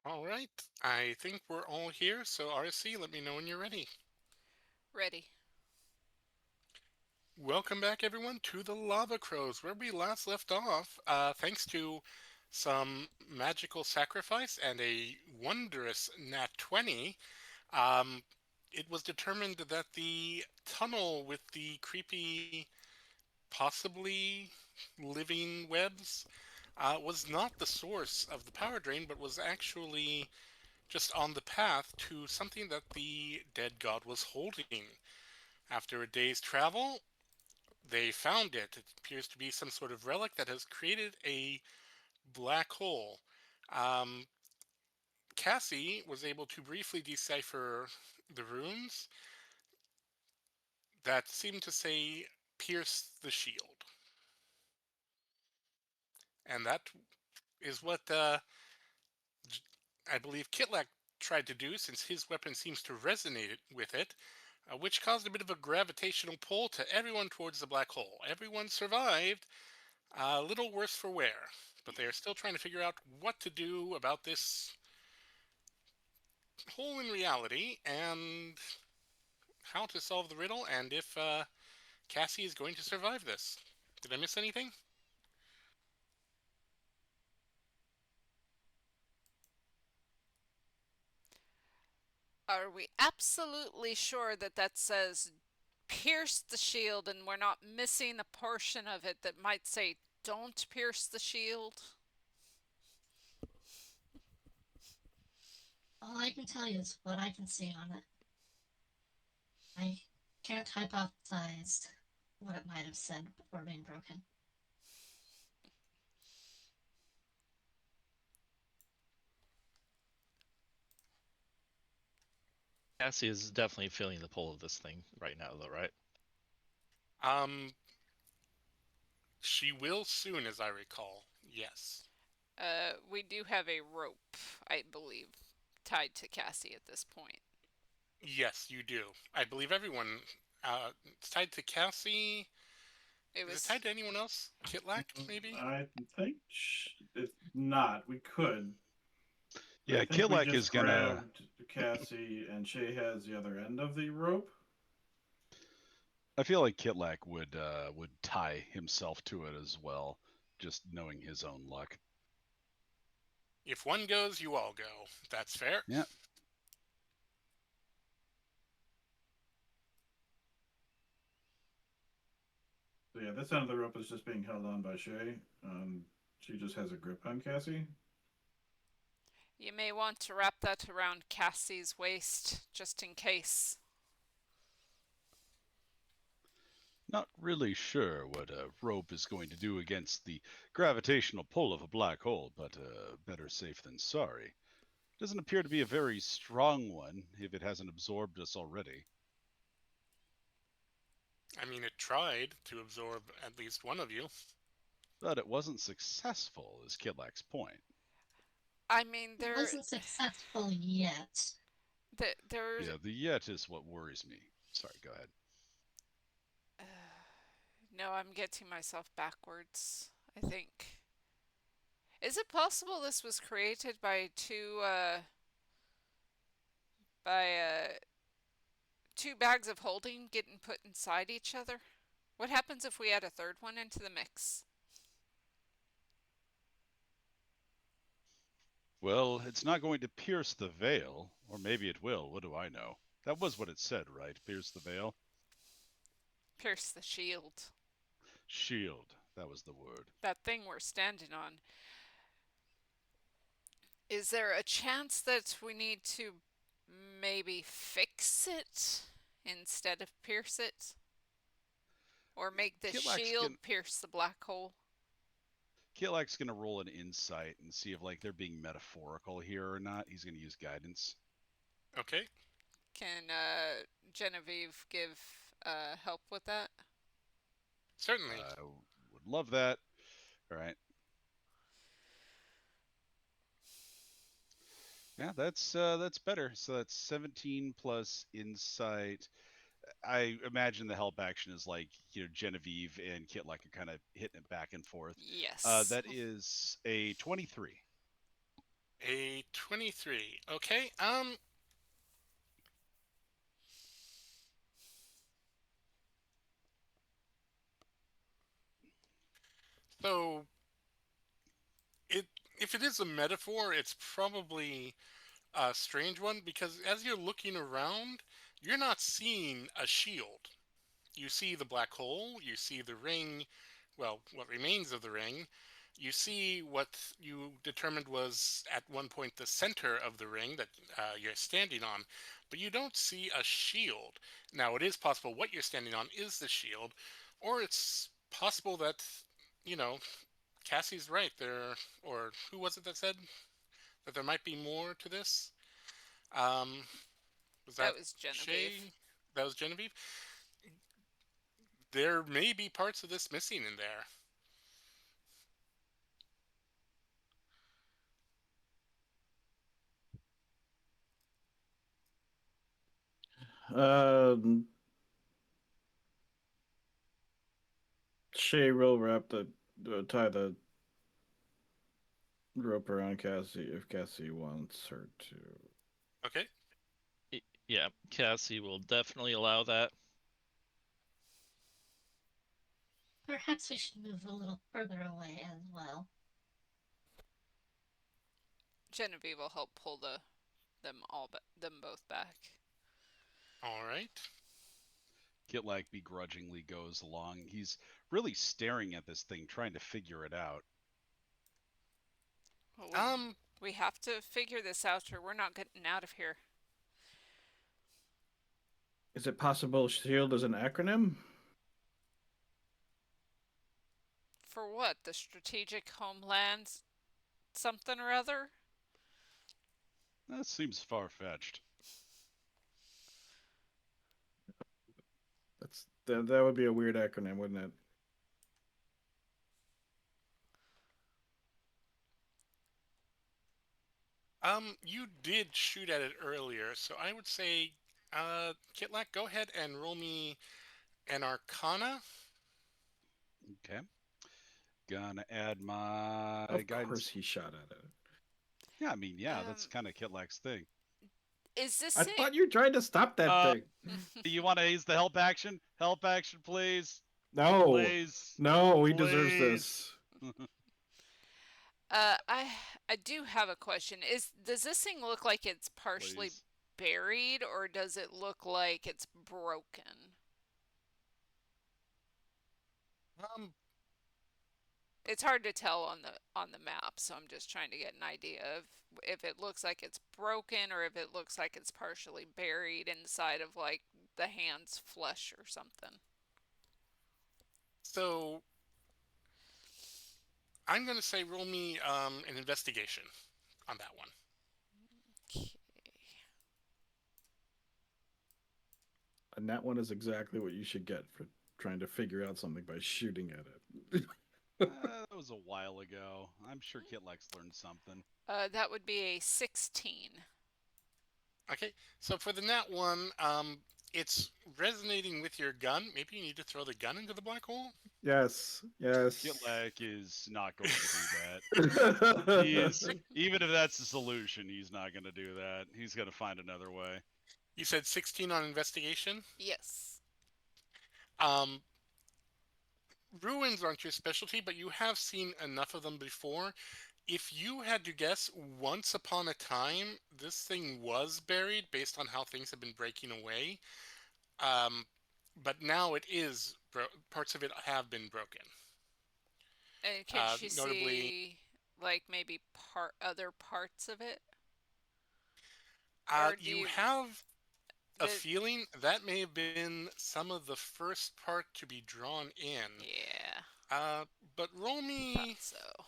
All right, I think we're all here, so RC, let me know when you're ready. Ready. Welcome back, everyone, to the Lava Crows, where we last left off. Thanks to some magical sacrifice and a wondrous nat 20, um, it was determined that the tunnel with the creepy, possibly living webs was not the source of the power drain, but was actually just on the path to something that the dead god was holding. After a day's travel, they found it. It appears to be some sort of relic that has created a black hole. Um, Cassie was able to briefly decipher the runes that seem to say pierce the shield. And that is what I believe Kitlak tried to do, since his weapon seems to resonate with it, which caused a bit of a gravitational pull to everyone towards the black hole. Everyone survived, a little worse for wear, but they are still trying to figure out what to do about this hole in reality and how to solve the riddle, and if Cassie is going to survive this. Did I miss anything? Are we absolutely sure that that says pierce the shield and we're not missing a portion of it that might say don't pierce the shield? All I can tell you is what I can see on it. I can't hypothesize what it might have said before being broken. Cassie is definitely feeling the pull of this thing right now, though, right? Um, she will soon, as I recall. Yes. We do have a rope, I believe, tied to Cassie at this point. Yes, you do. I believe everyone. It's tied to Cassie. It Is it was, tied to anyone else? Kitlak, maybe? I think it's not. We could, but I Yeah, think we Kilek just is gonna. grabbed Cassie, and Shay has the other end of the rope. I feel like Kitlak would tie himself to it as well, just knowing his own luck. If one goes, you all go. That's fair. Yeah. So yeah, this end of the rope is just being held on by Shay. She just has a grip on Cassie. you may want to wrap that around Cassie's waist just in case. Not really sure what a rope is going to do against the gravitational pull of a black hole, but better safe than sorry. Doesn't appear to be a very strong one if it hasn't absorbed us already. I mean, it tried to absorb at least one of you. But it wasn't successful, is Kitlak's point. I mean, It there, wasn't successful yet. there's Yeah, the yet is what worries me. Sorry, go ahead. no, I'm getting myself backwards, I think. Is it possible this was created by by two bags of holding getting put inside each other? What happens if we add a third one into the mix? Well, it's not going to pierce the veil, or maybe it will. What do I know? That was what it said, right? Pierce the veil? Pierce the shield. Shield. That was the word. That thing we're standing on. Is there a chance that we need to maybe fix it instead of pierce it? Or make the Kitlak's gonna shield pierce the black hole? Kitlak's gonna roll an insight and see if like they're being metaphorical here or not. He's gonna use guidance. Okay, Can Genevieve give help with that? certainly. I would love that. All right. Yeah, that's better. So that's 17 plus insight. I imagine the help action is like Genevieve and Kitlak are kind of hitting it back and forth. Yes. That is a 23. A 23. Okay. So it if it is a metaphor, it's probably a strange one because as you're looking around, you're not seeing a shield. You see the black hole, you see the ring, well, what remains of the ring. You see what you determined was at one point the center of the ring that you're standing on, but you don't see a shield. Now, it is possible what you're standing on is the shield, or it's possible that, you know, Cassie's right there, or who was it that said that there might be more to this? Um, was That that was Genevieve. Shay? That was Genevieve? There may be parts of this missing in there. Um, Shay will tie the rope around Cassie if Cassie wants her to. Okay. Yeah, Cassie will definitely allow that. Perhaps we should move a little further away as well. Genevieve will help pull them both back. All right. Kitlak begrudgingly goes along. He's really staring at this thing, trying to figure it out. Well, we have to figure this out or we're not getting out of here. Is it possible SHIELD is an acronym? For what? The Strategic Homeland something or other? That seems far-fetched. That would be a weird acronym, wouldn't it? You did shoot at it earlier, so I would say, Kitlak, go ahead and roll me an Arcana. Okay. Gonna add my Of guidance. course he shot at it. Yeah, I mean, yeah, that's kind of Kitlak's thing. Is this I thought you tried to stop that thing. Do you want to use the help action? Help action, please. No. Please. No, he Please. deserves this. I do have a question. Does this thing look like it's partially Please. buried or does it look like it's broken? It's hard to tell on the map, so I'm just trying to get an idea of if it looks like it's broken or if it looks like it's partially buried inside of like the hand's flesh or something. So I'm gonna say roll me an investigation on that one. Okay. And that one is exactly what you should get for trying to figure out something by shooting at it. That was a while ago. I'm sure Kitlak's learned something. That would be a 16. Okay, so for the nat one, it's resonating with your gun. Maybe you need to throw the gun into the black hole? Yes. Kitlak is not going to do that. He is, even if that's the solution, he's not going to do that. He's going to find another way. You said 16 on investigation? Yes. Ruins aren't your specialty, but you have seen enough of them before. If you had to guess, once upon a time, this thing was buried based on how things have been breaking away. But now it is, parts of it have been broken. And can she notably, see like maybe other parts of it? You have a feeling that may have been some of the first part to be drawn in. Yeah. But roll me. Thought so.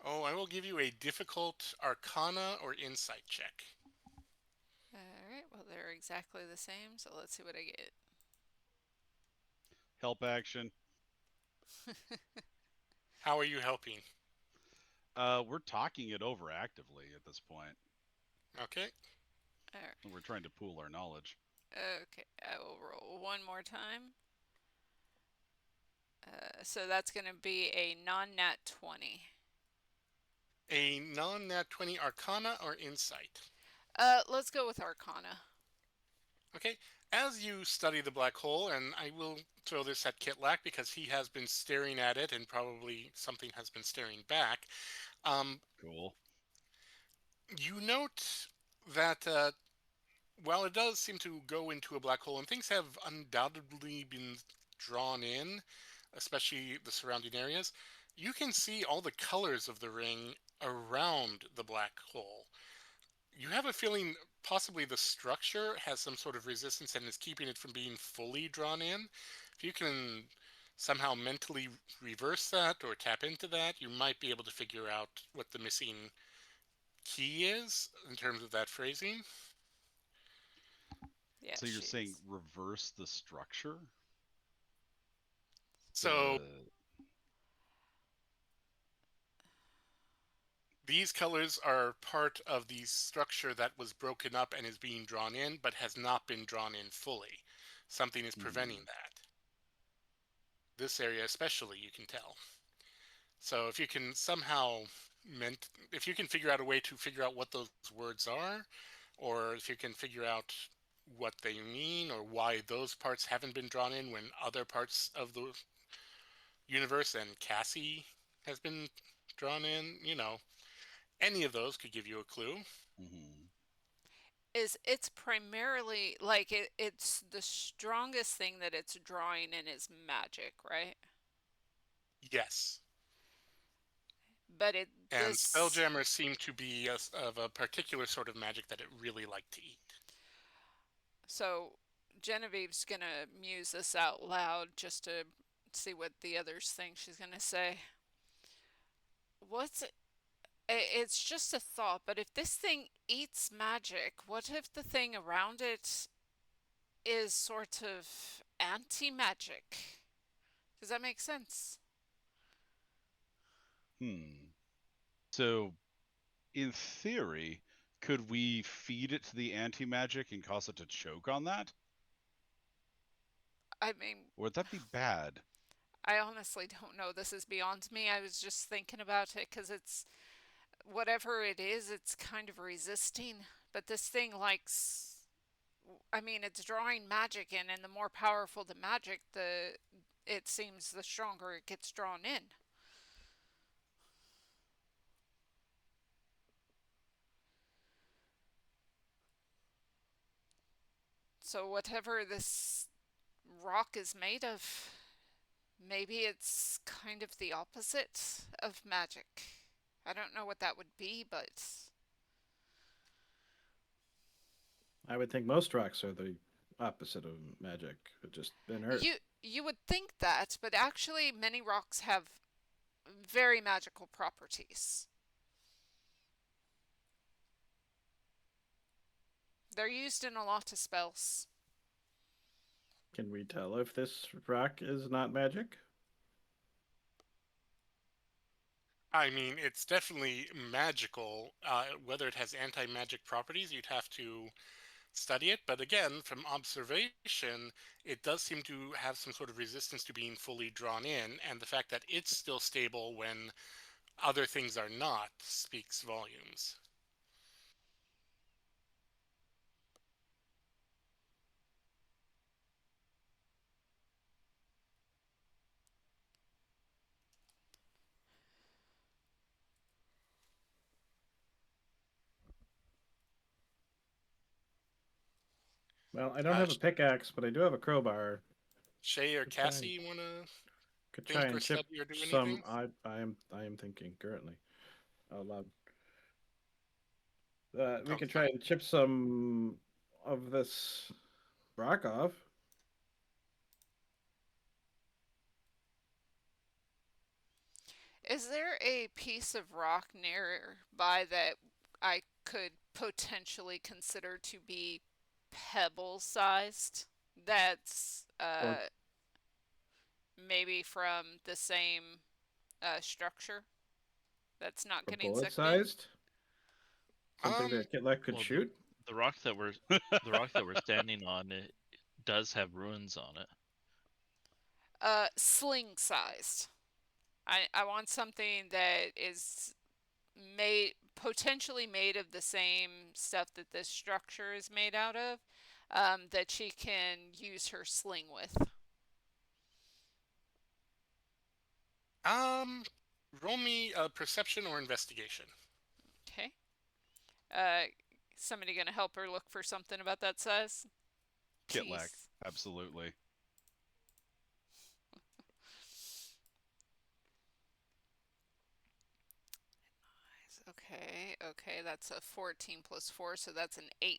Oh, I will give you a difficult Arcana or Insight check. Alright, well they're exactly the same, so let's see what I get. Help action. How are you helping? We're talking it over actively at this point. Okay. Alright. We're trying to pool our knowledge. Okay, I will roll one more time. So that's going to be a non-nat 20. A non-nat 20 Arcana or Insight? Let's go with Arcana. Okay, as you study the black hole, and I will throw this at Kitlak because he has been staring at it and probably something has been staring back, Cool. you note that while it does seem to go into a black hole, and things have undoubtedly been drawn in, especially the surrounding areas, you can see all the colors of the ring around the black hole. You have a feeling possibly the structure has some sort of resistance and is keeping it from being fully drawn in. If you can somehow mentally reverse that or tap into that, you might be able to figure out what the missing key is in terms of that phrasing. Yeah. So you're saying she's- reverse the structure? So The- these colors are part of the structure that was broken up and is being drawn in, but has not been drawn in fully. Something is preventing that. This area especially, you can tell. So if you can somehow if you can figure out a way to figure out what those words are, or if you can figure out what they mean or why those parts haven't been drawn in when other parts of the universe and Cassie has been drawn in, any of those could give you a clue. Mhm. it's primarily like it's the strongest thing that it's drawing in is magic, right? Yes. But it And this spelljammers seem to be of a particular sort of magic that it really liked to eat. so Genevieve's gonna muse this out loud just to see what the others think she's gonna say. What's it's just a thought, but if this thing eats magic, what if the thing around it is sort of anti-magic? Does that make sense? So, in theory, could we feed it the anti-magic and cause it to choke on that? I mean, Or would that be bad? I honestly don't know. This is beyond me. I was just thinking about it because it's whatever it is, it's kind of resisting. But this thing likes, I mean, it's drawing magic in, and the more powerful the magic, it seems the stronger it gets drawn in. So whatever this rock is made of, maybe it's kind of the opposite of magic. I don't know what that would be, but I would think most rocks are the opposite of magic, but just inert. you would think that, but actually many rocks have very magical properties. They're used in a lot of spells. Can we tell if this rock is not magic? I mean, it's definitely magical. Whether it has anti-magic properties, you'd have to study it. But again, from observation, it does seem to have some sort of resistance to being fully drawn in. And the fact that it's still stable when other things are not speaks volumes. Well, I don't have a pickaxe, but I do have a crowbar. Shay or Good time. Cassie want to Could think try or and chip study or do some. anything? I am thinking currently out loud. We Oh, could try and chip some of this rock off. Is there a piece of rock nearby that I could potentially consider to be pebble sized? That's maybe from the same structure that's not Or getting bullet sucked in? sized. Something that Kitlek could well, shoot. The rock that we're standing on, it does have ruins on it. Sling sized. I want something that is potentially made of the same stuff that this structure is made out of, that she can use her sling with. Roll me a perception or investigation. Okay. Somebody gonna help her look for something about that size? Kitlak, Jeez. absolutely. Okay, that's a 14 plus 4, so that's an 18.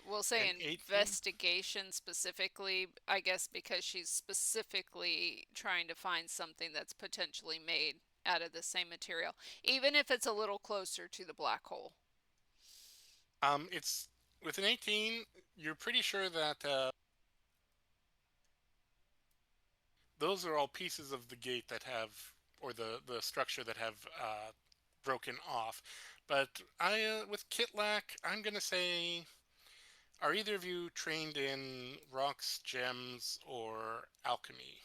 We'll say An 18? investigation specifically, I guess, because she's specifically trying to find something that's potentially made out of the same material, even if it's a little closer to the black hole. It's with an 18, you're pretty sure that those are all pieces of the gate that have, or the structure that have broken off. But with Kitlak, I'm gonna say, are either of you trained in rocks, gems, or alchemy?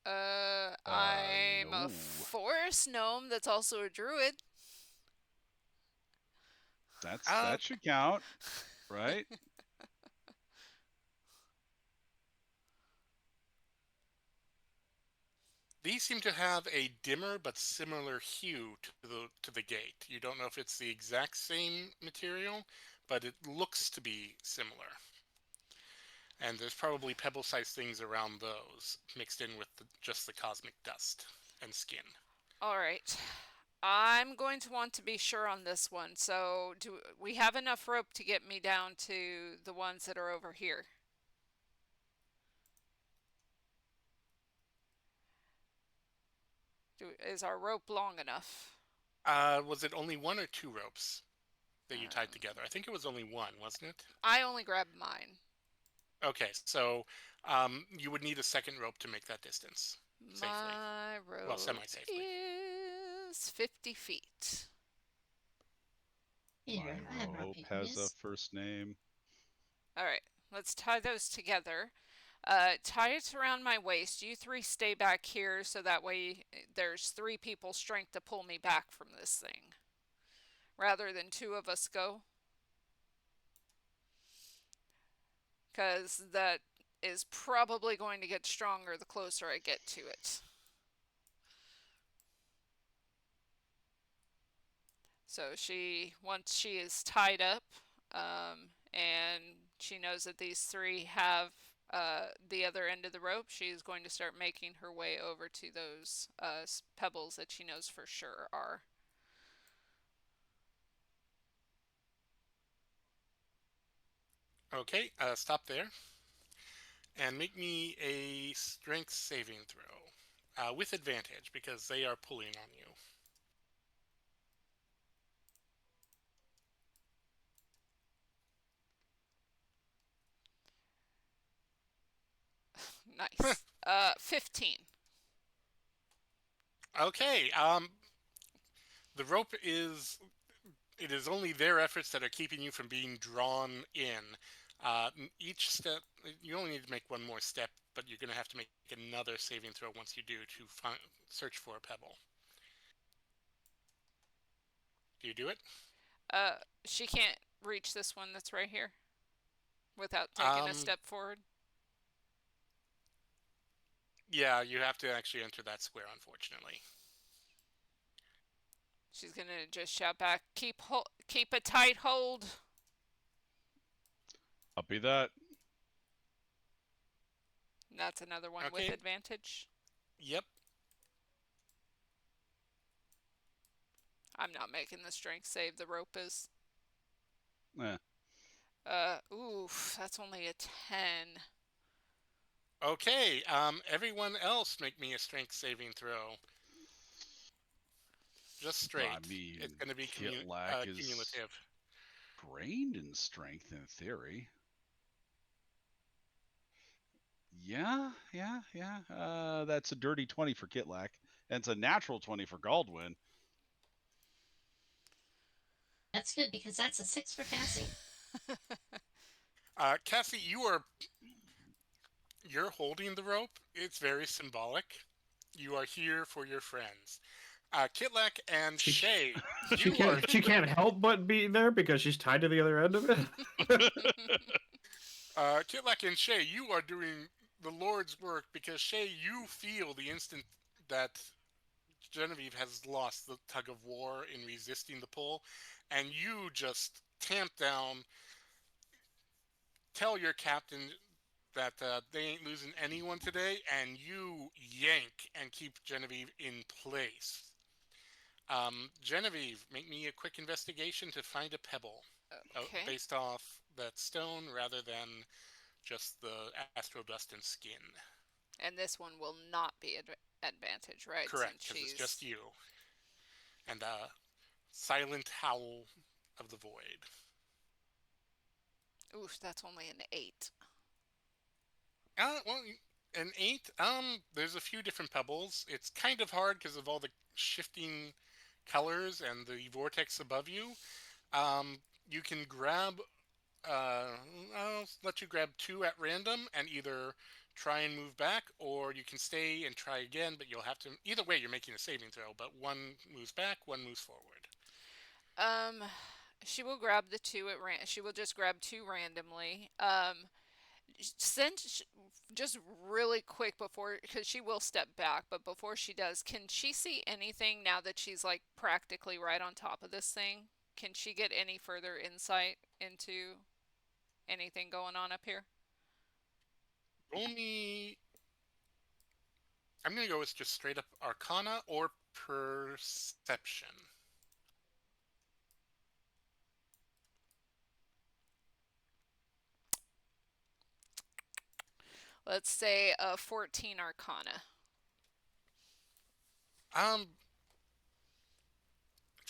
I'm No. a forest gnome that's also a druid. That should count, right? These seem to have a dimmer but similar hue to the gate. You don't know if it's the exact same material, but it looks to be similar. And there's probably pebble-sized things around those, mixed in with just the cosmic dust and skin. All right. I'm going to want to be sure on this one. So, do we have enough rope to get me down to the ones that are over here? Is our rope long enough? Was it only one or two ropes that you tied together? I think it was only one, wasn't it? I only grabbed mine. Okay, so you would need a second rope to make that distance safely. My rope Well, semi-safely. is 50 feet. Here, I have My rope rope you can has a use. first name. All right, let's tie those together. Tie it around my waist. You three stay back here so that way there's 3 people's strength to pull me back from this thing. Rather than 2 of us go. Because that is probably going to get stronger the closer I get to it. So once she is tied up, and she knows that these 3 have the other end of the rope, she is going to start making her way over to those pebbles that she knows for sure are. Okay, stop there. And make me a strength saving throw. With advantage, because they are pulling on you. Nice. 15. Okay, the rope is... It is only their efforts that are keeping you from being drawn in. Each step, you only need to make one more step, but you're going to have to make another saving throw once you do to search for a pebble. Do you do it? She can't reach this one that's right here without taking a step forward. Yeah, you have to actually enter that square, unfortunately. She's gonna just shout back, keep a tight hold. I'll be that. That's another one Okay. with advantage. Yep. I'm not making the strength save, the rope is. Eh. Oof, that's only a 10. Okay, everyone else make me a strength saving throw. Just straight. I mean, it's going to be Kitlak is cumulative. Trained in strength in theory. Yeah. That's a dirty 20 for Kitlak. And it's a natural 20 for Galdwin. That's good because that's a 6 for Cassie. Cassie, you're holding the rope. It's very symbolic. You are here for your friends. Kitlak and She- Shay, She you are can't help but be there because she's tied to the other end of it. Kitlak and Shay, you are doing the Lord's work because Shay, you feel the instant that Genevieve has lost the tug of war in resisting the pull, and you just tamp down, tell your captain that they ain't losing anyone today, and you yank and keep Genevieve in place. Genevieve, make me a quick investigation to find a pebble Okay. based off that stone rather than just the astro dust and skin. And this one will not be advantage, right? Correct, Since because it's she's just you. And silent howl of the void. oof, that's only an 8. Well, an 8. There's a few different pebbles. It's kind of hard because of all the shifting colors and the vortex above you. You can grab. I'll let you grab 2 at random and either try and move back, or you can stay and try again. But you'll have to. Either way, you're making a saving throw. But one moves back, one moves forward. She will grab the 2 at she will just grab 2 randomly. Since just really quick before, because she will step back, but before she does, can she see anything now that she's like practically right on top of this thing? Can she get any further insight into anything going on up here? Only. I'm gonna go with just straight up Arcana or Perception. Let's say 14 Arcana.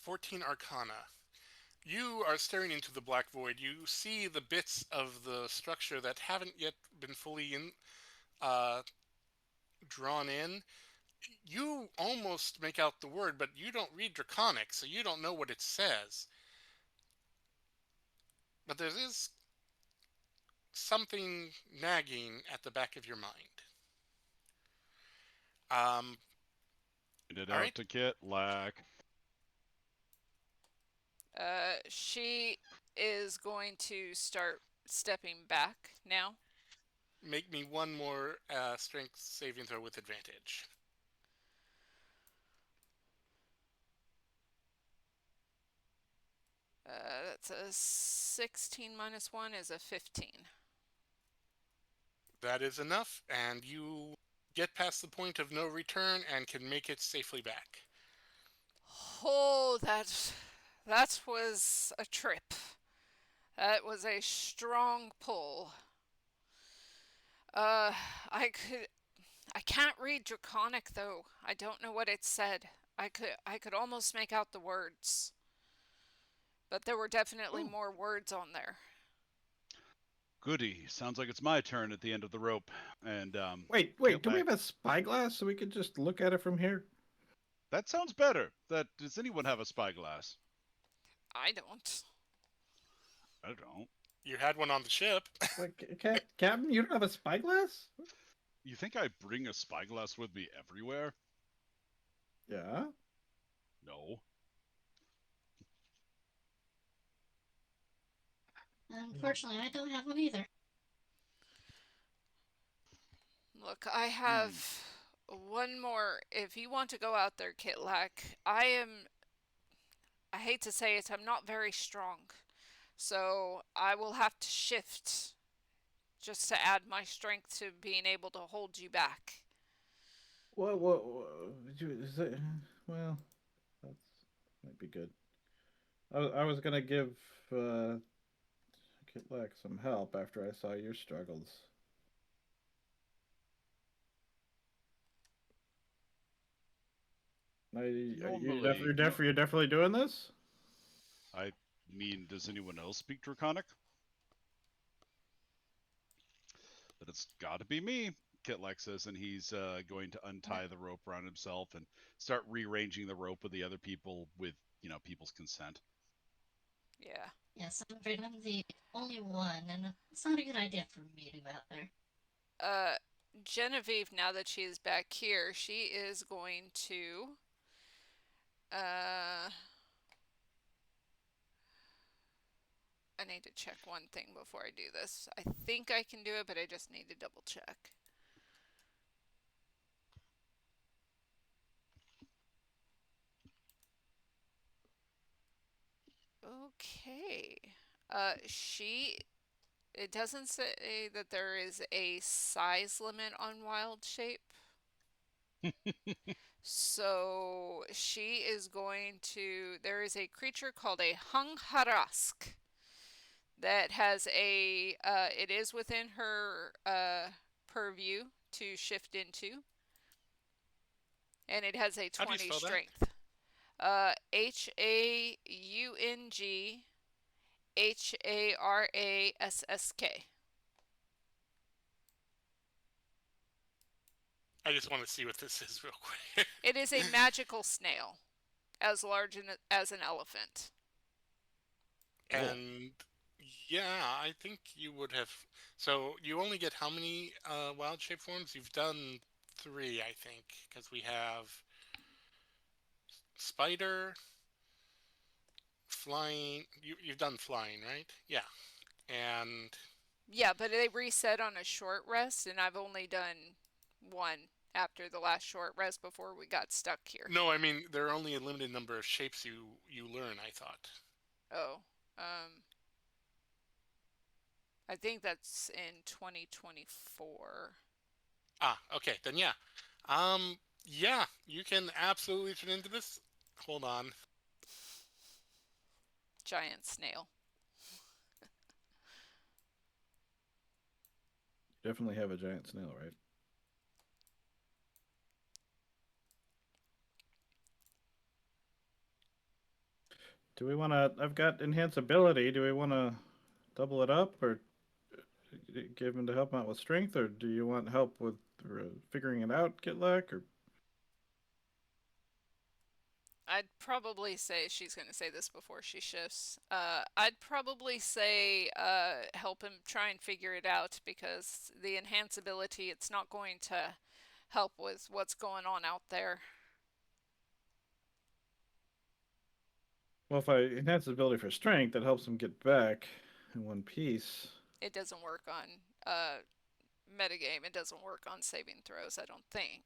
14 Arcana. You are staring into the black void. You see the bits of the structure that haven't yet been fully drawn in. You almost make out the word, but you don't read Draconic, so you don't know what it says. But there is something nagging at the back of your mind. Get it All out right. to Kitlak. She is going to start stepping back now. Make me one more strength saving throw with advantage. That's a 16 minus 1 is a 15. That is enough, and you get past the point of no return and can make it safely back. Oh, that was a trip. That was a strong pull. I can't read Draconic though. I don't know what it said. I could almost make out the words. But there were definitely more words on there. Goody. Sounds like it's my turn at the end of the rope. And Wait, do we Kitlak- have a spyglass so we could just look at it from here? That sounds better. Does anyone have a spyglass? I don't. I don't. You had one on the ship. Like, Captain, you don't have a spyglass? You think I bring a spyglass with me everywhere? Yeah. No. Unfortunately, I don't have one either. Look, I have one more. If you want to go out there, Kitlak, I hate to say it, I'm not very strong. So I will have to shift just to add my strength to being able to hold you back. What? Is it, well, that might be good. I was gonna give Kitlak some help after I saw your struggles. You're definitely doing this? I mean, does anyone else speak Draconic? But it's got to be me, Kitlak says, and he's going to untie the rope around himself and start rearranging the rope with the other people with, people's consent. Yeah. Yes, I'm afraid I'm the only one, and it's not a good idea for me to go out there. Genevieve, now that she is back here, she is going to I need to check one thing before I do this. I think I can do it, but I just need to double check. Okay. It doesn't say that there is a size limit on wild shape. So she is going to, there is a creature called a Hung-Harask that has it is within her purview to shift into, and it has a How do you 20 spell that? strength. Haungarask. I just want to see what this is real quick. It is a magical snail, as large as an elephant. And yeah, I think you would have. So you only get how many wild shape forms? You've done 3, I think, because we have spider, flying. You've done flying, right? Yeah, and Yeah, but they reset on a short rest, and I've only done one after the last short rest before we got stuck here. no, I mean there are only a limited number of shapes you learn. I thought. Oh, I think that's in 2024. Ah, okay, then yeah. Yeah, you can absolutely turn into this. Hold on. Giant snail. Definitely have a giant snail, right? Do we want to? I've got enhance ability. Do we want to double it up or give him to help him out with strength, or do you want help with figuring it out, Kitlak? Or I'd probably say, she's going to say this before she shifts. I'd probably say help him try and figure it out, because the enhance ability, it's not going to help with what's going on out there. well, if I enhance ability for strength, that helps him get back in one piece. It doesn't work on metagame. It doesn't work on saving throws, I don't think.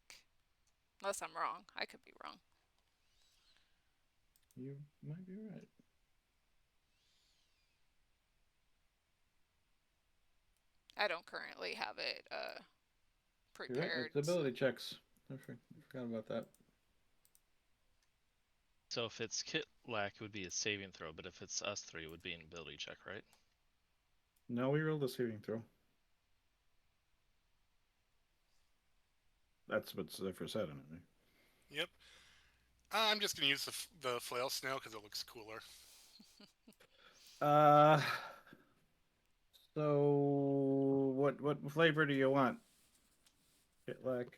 Unless I'm wrong. I could be wrong. You might be right. I don't currently have it You're right. prepared. It's ability checks. I forgot about that. So if it's Kitlak, it would be a saving throw, but if it's us 3, it would be an ability check, right? No, we rolled a saving throw. That's what Zephyr said anyway. Yep. I'm just gonna use the flail snail because it looks cooler. So what flavor do you want? Kitlak.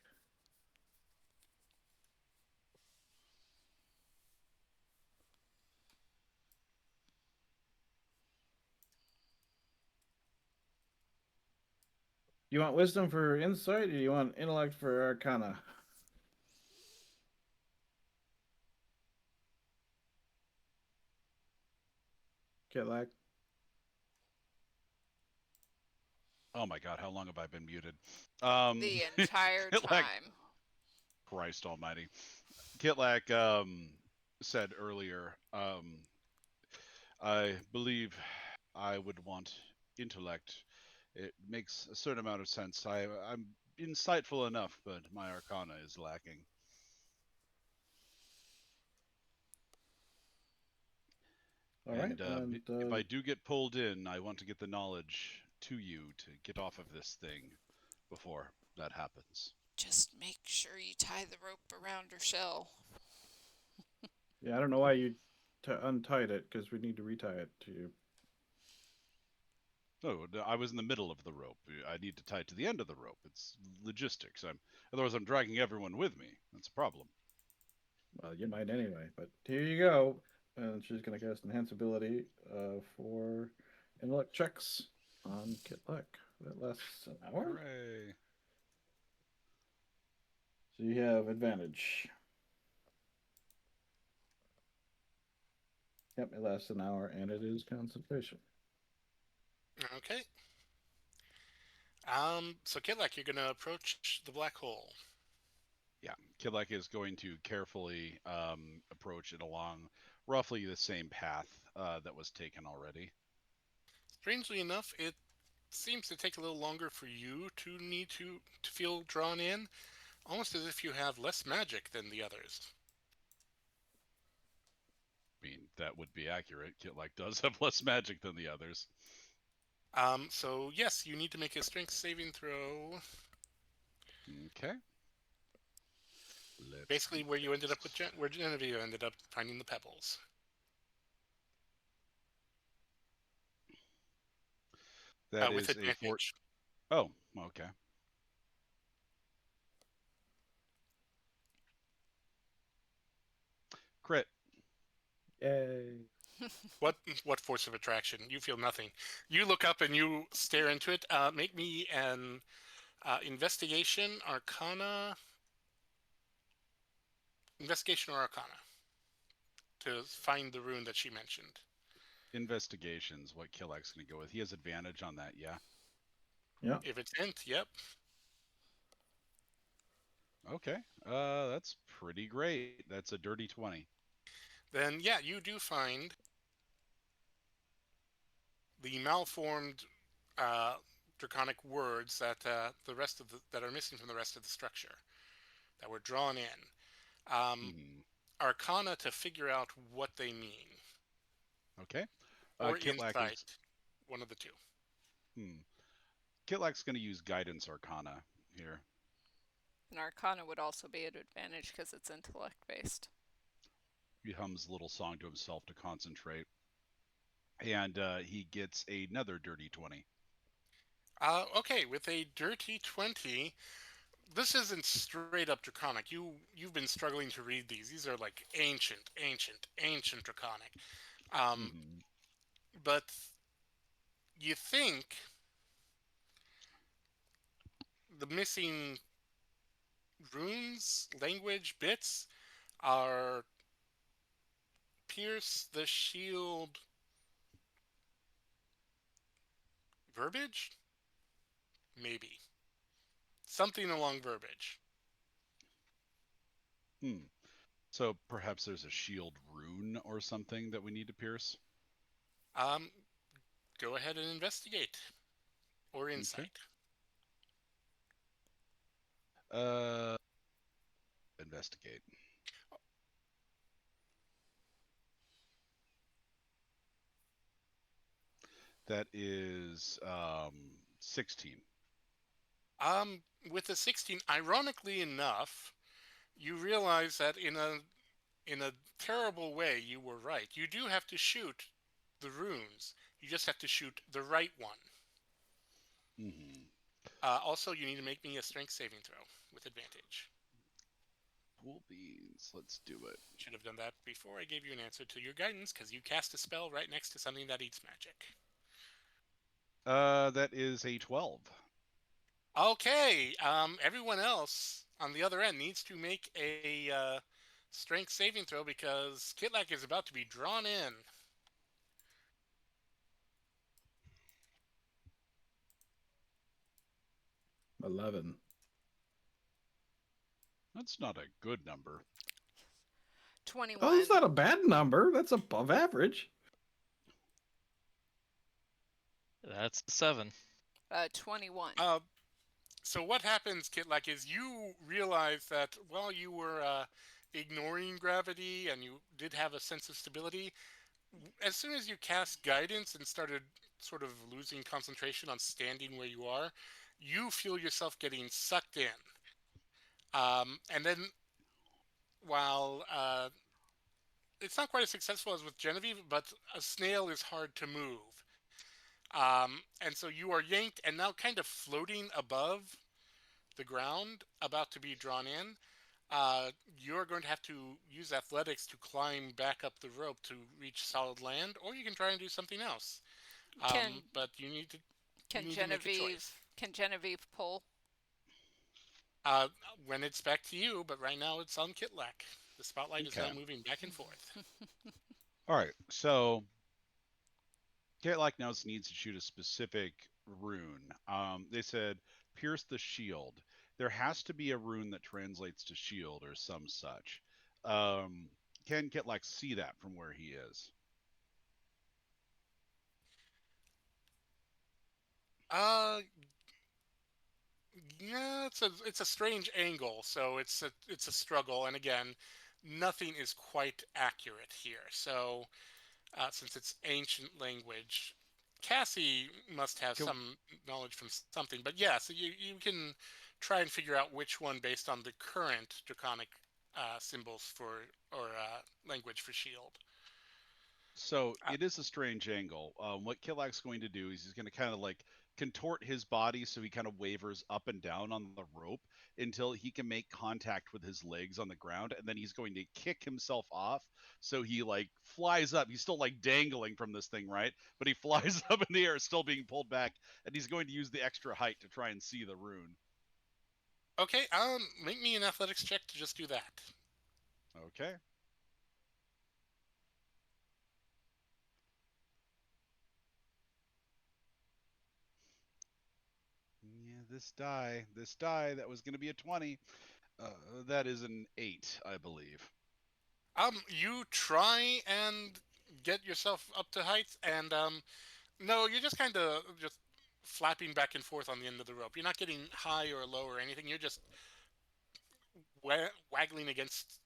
You want wisdom for insight, or you want intellect for arcana? Kitlak. Oh my god, how long have I been muted? The entire Kitlak- time. Christ almighty. Kitlak said earlier, I believe I would want intellect. It makes a certain amount of sense. I'm insightful enough, but my arcana is lacking. All right. And if I do get pulled in, I want to get the knowledge to you to get off of this thing before that happens. Just make sure you tie the rope around her shell. yeah, I don't know why you untied it, because we need to retie it to you. No, I was in the middle of the rope. I need to tie it to the end of the rope. It's logistics. Otherwise I'm dragging everyone with me. That's a problem. Well, you might anyway, but here you go. And she's going to cast enhance ability for intellect checks on Kitlak. That lasts an hour. Hooray. So you have advantage. Yep, it lasts an hour and it is concentration. Okay. So Kitlak, you're gonna approach the black hole. Yeah, Kidlek is going to carefully approach it along roughly the same path that was taken already. Strangely enough, it seems to take a little longer for you to need to feel drawn in, almost as if you have less magic than the others. I mean, that would be accurate. Kidlek does have less magic than the others. So yes, you need to make a strength saving throw. Okay. Let's Basically, do where you ended up this. with where Genevieve ended up finding the pebbles. That With is a advantage. Oh, okay. Crit. Yay. What force of attraction? You feel nothing. You look up and you stare into it. Make me an investigation, investigation or arcana to find the rune that she mentioned. Investigations, what Killek's going to go with. He has advantage on that, yeah? Yeah. If it's int, yep. Okay. That's pretty great. That's a dirty 20. Then yeah, you do find the malformed draconic words that the rest of that are missing from the rest of the structure that were drawn in. Mhm. Arcana to figure out what they mean, Okay. or Kitlak insight, is... one of the two. Kitlak's going to use Guidance Arcana here. And Arcana would also be at advantage because it's intellect based. He hums a little song to himself to concentrate. And he gets another dirty 20. Okay, with a dirty 20, this isn't straight up draconic. You've been struggling to read these. These are like ancient draconic. Mhm. But you think the missing runes, language, bits are pierce the shield verbiage? Maybe. Something along verbiage. So perhaps there's a shield rune or something that we need to pierce? Go ahead and investigate. Or insight. Investigate. That is 16. With the 16, ironically enough, you realize that in a terrible way, you were right. You do have to shoot the runes. You just have to shoot the right one. Mm-hmm. Also, you need to make me a strength saving throw with advantage. Pool beans. Let's do it. Should have done that before I gave you an answer to your guidance, because you cast a spell right next to something that eats magic. That is a 12. Okay, everyone else on the other end needs to make a strength saving throw because Kitlak is about to be drawn in. $11. That's not a good number. 21. Oh, that's not a bad number. That's above average. That's 7. 21. So what happens, Kitlak, is you realize that while you were ignoring gravity and you did have a sense of stability, as soon as you cast guidance and started sort of losing concentration on standing where you are, you feel yourself getting sucked in. And then while it's not quite as successful as with Genevieve, but a snail is hard to move. And so you are yanked and now kind of floating above the ground, about to be drawn in. You're going to have to use athletics to climb back up the rope to reach solid land, or you can try and do something else. But you need to. Can you need to make a choice. Genevieve pull? Uh, when it's back to you, but right now it's on Kitlak. The spotlight is now Okay. moving back and forth. All right. So Kitlak now needs to shoot a specific rune. They said pierce the shield. There has to be a rune that translates to shield or some such. Can Kitlak see that from where he is? Uh, yeah, it's a strange angle, so it's a struggle. And again, nothing is quite accurate here. So since it's ancient language, Cassie must have Can, some knowledge from something. But yeah, so you can try and figure out which one based on the current draconic symbols for or language for shield. So Uh, it is a strange angle. What Kilak's going to do is he's going to kind of like contort his body so he kind of wavers up and down on the rope until he can make contact with his legs on the ground, and then he's going to kick himself off. So he like flies up. He's still like dangling from this thing, right? But he flies up in the air, still being pulled back, and he's going to use the extra height to try and see the rune. okay, make me an athletics check to just do that. Okay. Yeah, this die that was going to be a 20. That is an 8, I believe. You try and get yourself up to heights, and no, you're just kind of just flapping back and forth on the end of the rope. You're not getting high or low or anything. You're just waggling against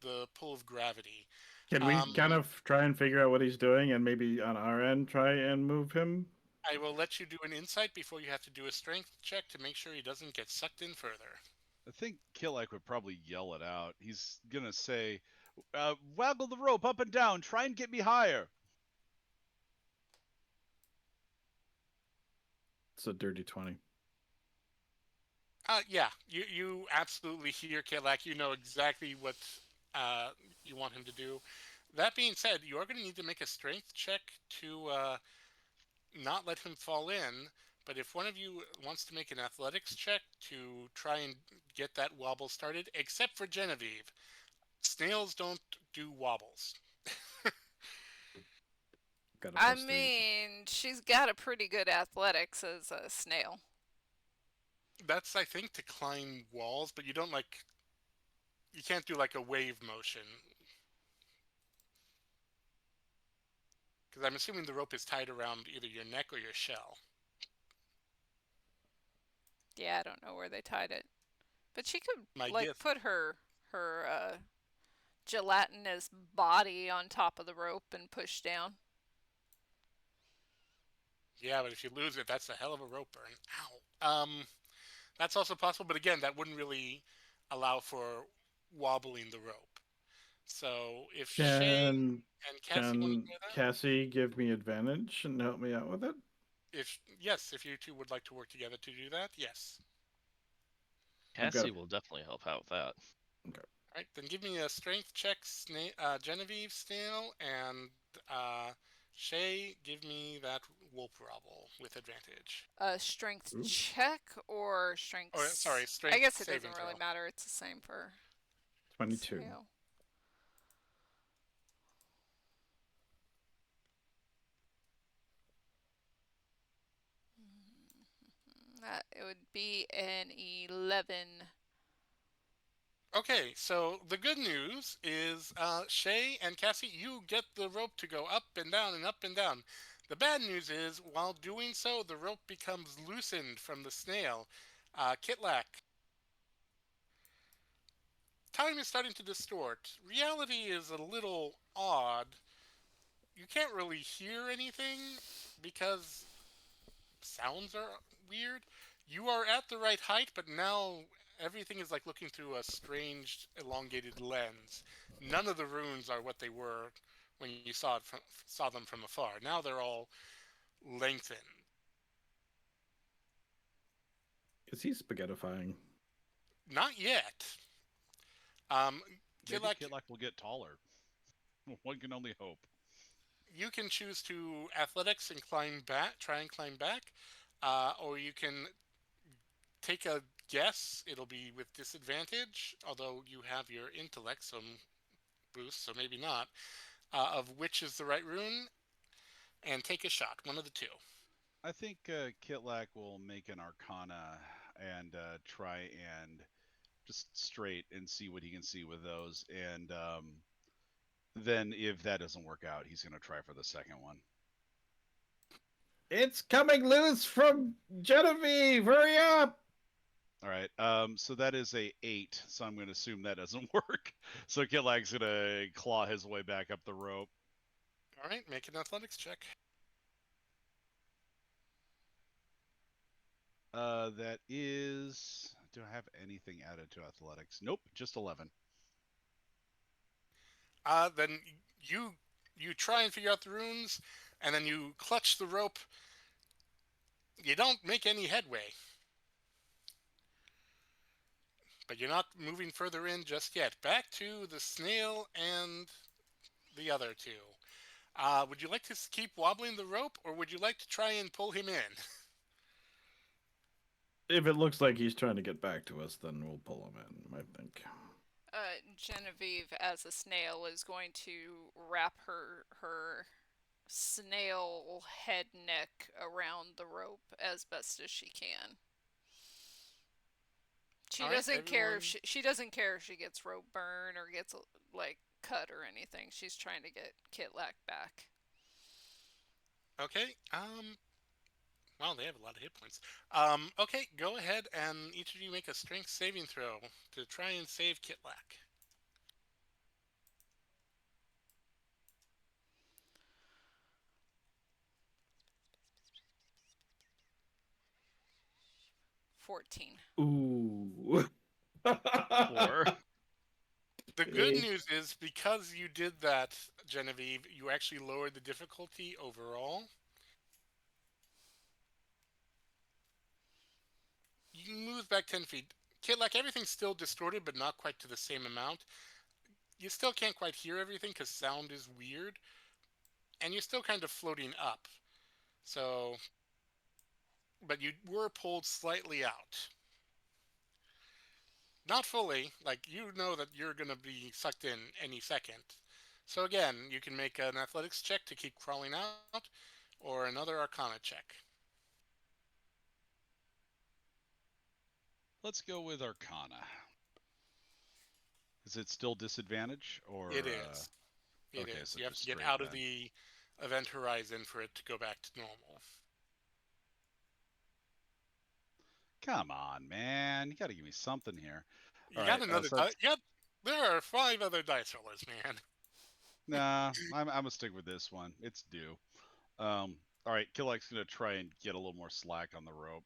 the pull of gravity. Can we kind of try and figure out what he's doing and maybe on our end try and move him? I will let you do an insight before you have to do a strength check to make sure he doesn't get sucked in further. I think Killik would probably yell it out. He's gonna say, "Waggle the rope up and down. Try and get me higher." It's a dirty 20. Yeah, you absolutely hear Kelak. You know exactly what you want him to do. That being said, you are going to need to make a strength check to not let him fall in. But if one of you wants to make an athletics check to try and get that wobble started, except for Genevieve, snails don't do wobbles. Got a I plus 3. mean, she's got a pretty good athletics as a snail. That's, I think, to climb walls, but you don't like. You can't do like a wave motion. Because I'm assuming the rope is tied around either your neck or your shell. Yeah, I don't know where they tied it, but she could My like guess. put her gelatinous body on top of the rope and push down. Yeah, but if you lose it, that's a hell of a rope burn. Ow. That's also possible, but again, that wouldn't really allow for wobbling the rope. So if Shay Can and Cassie want to can do that, Cassie give me advantage and help me out with it? if you two would like to work together to do that, yes. Cassie will definitely help out with that. All right, then give me a strength check, Genevieve Snail, and Shay, give me that wolf wobble with advantage. A strength Ooh. check or strength? Or sorry, strength. I guess it saving doesn't really throw. matter. It's the same for 22. snail. That it would be an 11. Okay, so the good news is Shay and Cassie, you get the rope to go up and down and up and down. The bad news is, while doing so, the rope becomes loosened from the snail. Kitlak, time is starting to distort. Reality is a little odd. You can't really hear anything because sounds are weird. You are at the right height, but now everything is like looking through a strange elongated lens. None of the runes are what they were when you saw them from afar. Now they're all lengthened. Is he spaghettifying? Not yet. Um, Maybe Kilak, Kilak will get taller. One can only hope. you can choose to athletics and climb back, try and climb back, or you can take a guess it'll be with disadvantage, although you have your intellect some boost, so maybe not, of which is the right rune, and take a shot. One of the two. I think Kitlak will make an Arcana and try and just straight and see what he can see with those. And then if that doesn't work out, he's going to try for the second one. It's coming loose from Genevieve. Hurry up! All right. So that is a 8. So I'm going to assume that doesn't work. So Kitlak's going to claw his way back up the rope. All right, make an athletics check. That is. Do I have anything added to athletics? Nope, just 11. Then you try and figure out the runes, and then you clutch the rope. You don't make any headway, but you're not moving further in just yet. Back to the snail and the other two. Would you like to keep wobbling the rope, or would you like to try and pull him in? If it looks like he's trying to get back to us, then we'll pull him in, I think. Genevieve, as a snail, is going to wrap her snail head neck around the rope as best as she can. She All right, doesn't care if everyone- she doesn't care if she gets rope burn or gets like cut or anything. She's trying to get Kitlak back. Okay. Well, they have a lot of hit points. Okay, go ahead and each of you make a strength saving throw to try and save Kitlak. Ooh. 4. The good Okay. news is because you did that, Genevieve, you actually lowered the difficulty overall. You can move back 10 feet. Kitlak, everything's still distorted, but not quite to the same amount. You still can't quite hear everything because sound is weird. And you're still kind of floating up. So, but you were pulled slightly out. Not fully, like you know that you're going to be sucked in any second. So again, you can make an athletics check to keep crawling out, or another arcana check. Let's go with Arcana. Is it still disadvantage or? It is. It okay, is. so You have just to get straight out of then. the event horizon for it to go back to normal. Come on, man! You got to give me something here. You All got right, another so die. Yep. There are 5 other dice rollers, man. nah, I'm gonna stick with this one. It's due. All right, Kitlak's gonna try and get a little more slack on the rope,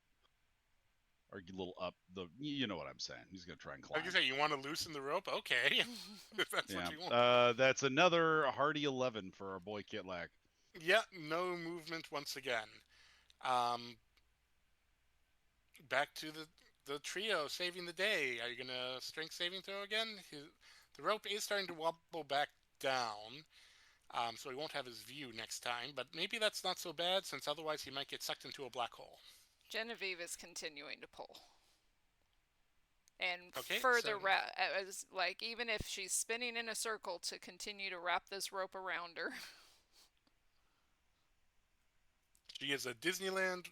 or get a little up the. You know what I'm saying? He's gonna try and climb. Like you say, you want to loosen the rope? Okay. If that's Yeah. what you want. That's another hearty 11 for our boy Kitlak. Yeah, no movement once again. Um, Back to the trio saving the day. Are you gonna strength saving throw again? The rope is starting to wobble back down, so he won't have his view next time. But maybe that's not so bad, since otherwise he might get sucked into a black hole. Genevieve is continuing to pull. And Okay, further so- as like even if she's spinning in a circle to continue to wrap this rope around her. She is a Disneyland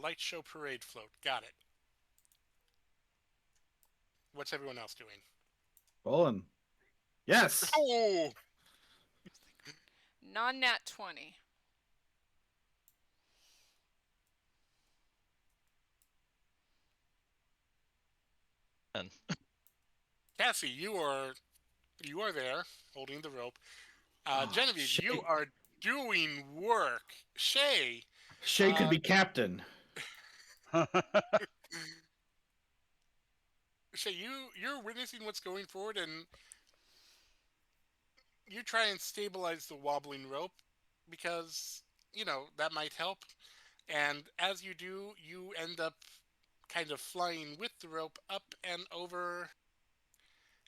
light show parade float. Got it. What's everyone else doing? Pulling. Yes! Oh! Non-nat 20. And Cassie, you are there holding the rope. Oh, Genevieve, Shay. you are doing work. Shay, Shay could be captain. Shay, you're witnessing what's going forward, and you try and stabilize the wobbling rope because that might help. And as you do, you end up kind of flying with the rope up and over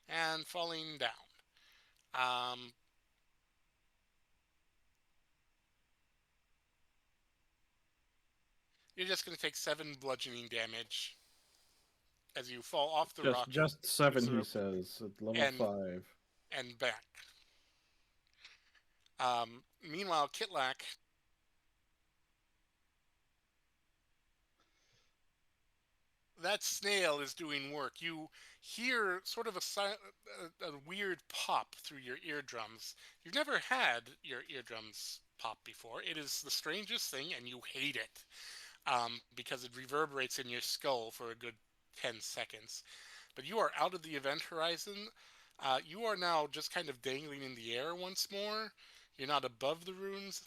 and falling down. You're just going to take 7 bludgeoning damage as you fall off the rock Just 7, So- he says, at level and- 5. and back. Meanwhile, Kitlak, that snail is doing work. You hear sort of a weird pop through your eardrums. You've never had your eardrums pop before. It is the strangest thing, and you hate it because it reverberates in your skull for a good 10 seconds. But you are out of the event horizon. You are now just kind of dangling in the air once more. You're not above the runes.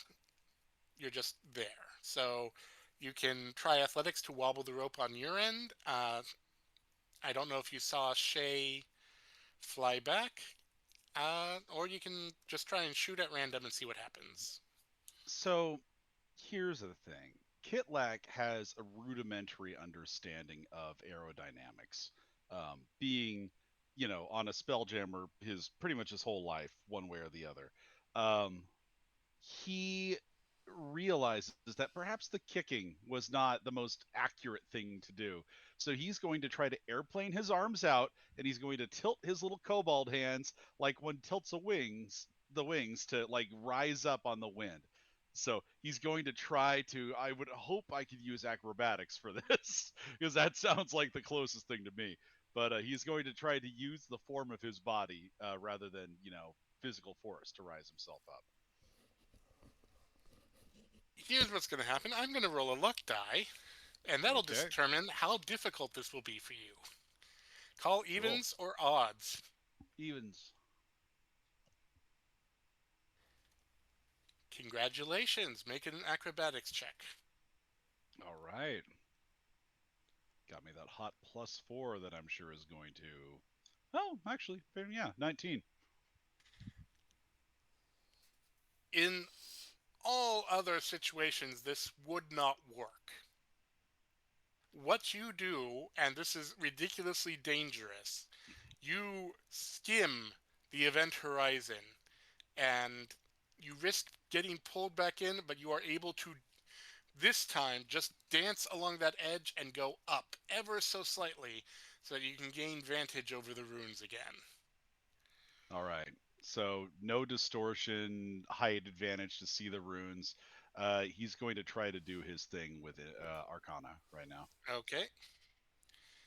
You're just there. So you can try athletics to wobble the rope on your end. I don't know if you saw Shay fly back, or you can just try and shoot at random and see what happens. So here's the thing. Kitlak has a rudimentary understanding of aerodynamics. Being, on a spelljammer pretty much his whole life, one way or the other. He realizes that perhaps the kicking was not the most accurate thing to do. So he's going to try to airplane his arms out, and he's going to tilt his little kobold hands like one tilts the wings to like rise up on the wind. So he's going to try to. I would hope I could use acrobatics for this because that sounds like the closest thing to me. But he's going to try to use the form of his body rather than physical force to rise himself up. Here's what's going to happen. I'm going to roll a luck die, and that'll Okay. determine how difficult this will be for you. Call evens or odds. Evens. Congratulations. Make an acrobatics check. All right. Got me that hot +4 that I'm sure is going to. Oh, actually, yeah, 19. In all other situations, this would not work. What you do, and this is ridiculously dangerous, you skim the event horizon and you risk getting pulled back in, but you are able to this time just dance along that edge and go up ever so slightly so that you can gain vantage over the runes again. All right. So no distortion, height advantage to see the runes. He's going to try to do his thing with Arcana right now. Okay.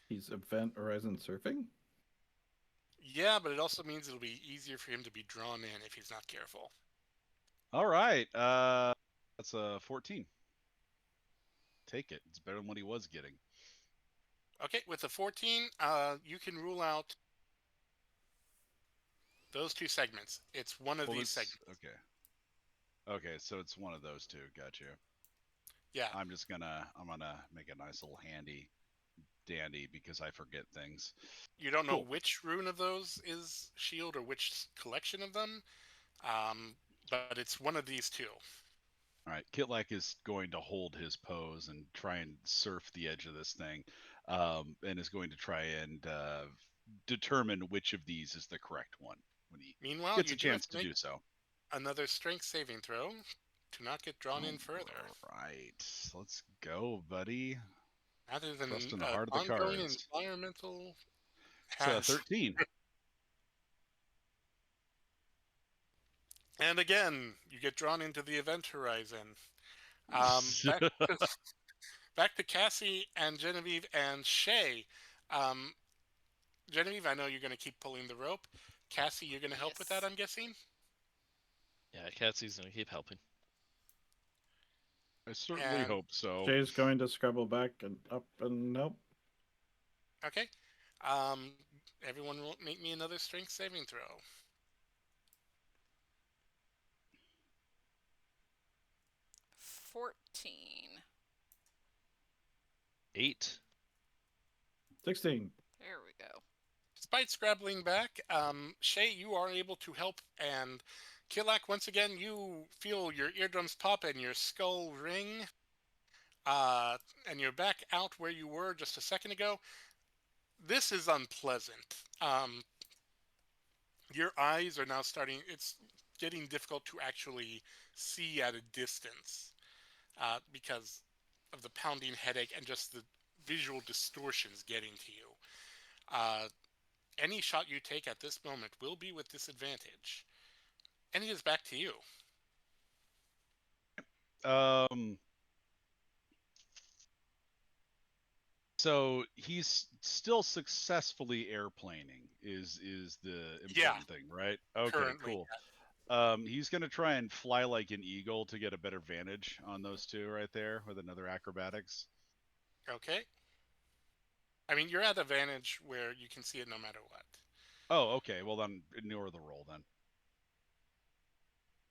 He's Event Horizon surfing? Yeah, but it also means it'll be easier for him to be drawn in if he's not careful. All right. That's a 14. Take it. It's better than what he was getting. Okay, with the 14, you can rule out those two segments. It's one of these segments. Okay. Okay, so it's one of those two. Gotcha. Yeah. I'm gonna make a nice little handy dandy because I forget things. You don't know Cool. which rune of those is shield or which collection of them, but it's one of these two. All right, Kitlak is going to hold his pose and try and surf the edge of this thing, and is going to try and determine which of these is the correct one when he Meanwhile, gets you a chance to make do so. another strength saving throw to not get drawn in further. All right, let's go, buddy. Rather than Trust in the heart of the ongoing cards. environmental It's 13. And again, you get drawn into the event horizon. Back to Cassie and Genevieve and Shay. Genevieve, I know you're going to keep pulling the rope. Cassie, you're going to help with that, Yes. I'm guessing? Yeah, Cassie's gonna keep helping. I certainly And- hope so. Jay's going to scrabble back and up and help. Okay. Everyone will make me another strength saving throw. 14. 8. 16. There we go. Despite scrabbling back, Shay, you are able to help, and Kilak, once again, you feel your eardrums pop and your skull ring, and you're back out where you were just a second ago. This is unpleasant. Your eyes are now it's getting difficult to actually see at a distance because of the pounding headache and just visual distortions getting to you. Any shot you take at this moment will be with disadvantage. And it is back to you. So he's still successfully airplaning is the important thing, right? Okay, Currently, cool. He's gonna try and fly like an eagle to get a better vantage on those two right there with another acrobatics. Okay. I mean, you're at advantage where you can see it no matter what. Oh, okay. Well, then ignore the roll then.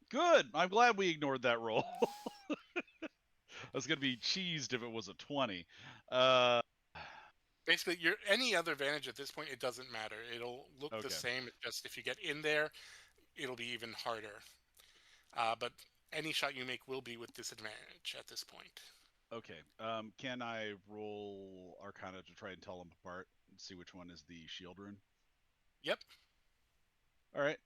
Good. I'm glad we ignored that roll. I was gonna be cheesed if it was a 20. Basically, any other advantage at this point, it doesn't matter. It'll look the Okay. same. It's just if you get in there, it'll be even harder. But any shot you make will be with disadvantage at this point. Okay. Can I roll Arcana to try and tell them apart and see which one is the shield rune? Yep. All right.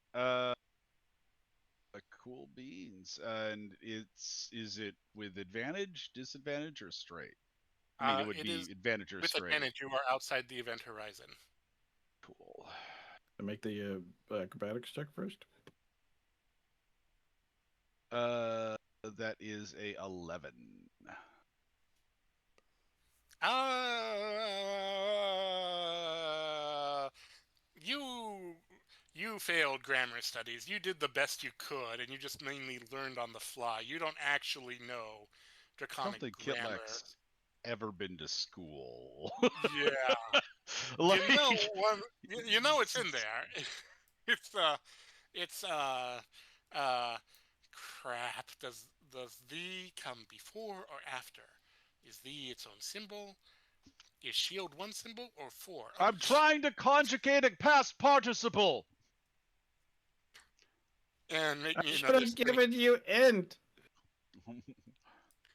Cool beans. And is it with advantage, disadvantage, or straight? I mean, it would be advantage or with straight. advantage. You are outside the event horizon. Cool. To make the acrobatics check first. That is a 11. You failed grammar studies. You did the best you could, and you just mainly learned on the fly. You don't actually know I don't draconic think grammar. Kitlak's ever been to school. Yeah. Like, you know it's in there. It's crap. Does the come before or after? Is the its own symbol? Is shield one symbol or four? I'm trying to conjugate a past participle. And make I me should another have given you int. make me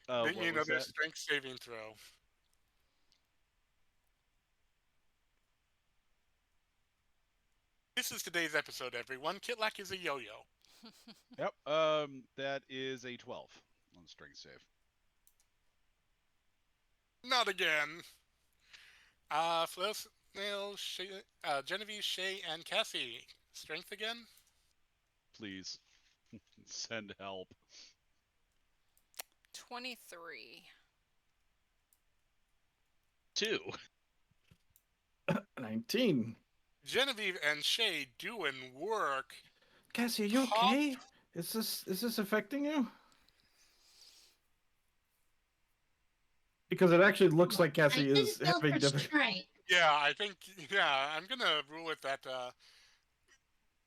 What was another that? strength saving throw. This is today's episode, everyone. Kitlak is a yo-yo. Yep. That is a 12 on strength save. Not again. Flo, Snail, Genevieve, Shay, and Cassie. Strength again? Please send help. 23. 2. 19. Genevieve and Shay doing work. Cassie, are you Pop. okay? Is this affecting you? Because it actually looks like Cassie I is didn't know having for difficulty. straight. Yeah, I think, I'm gonna rule it that,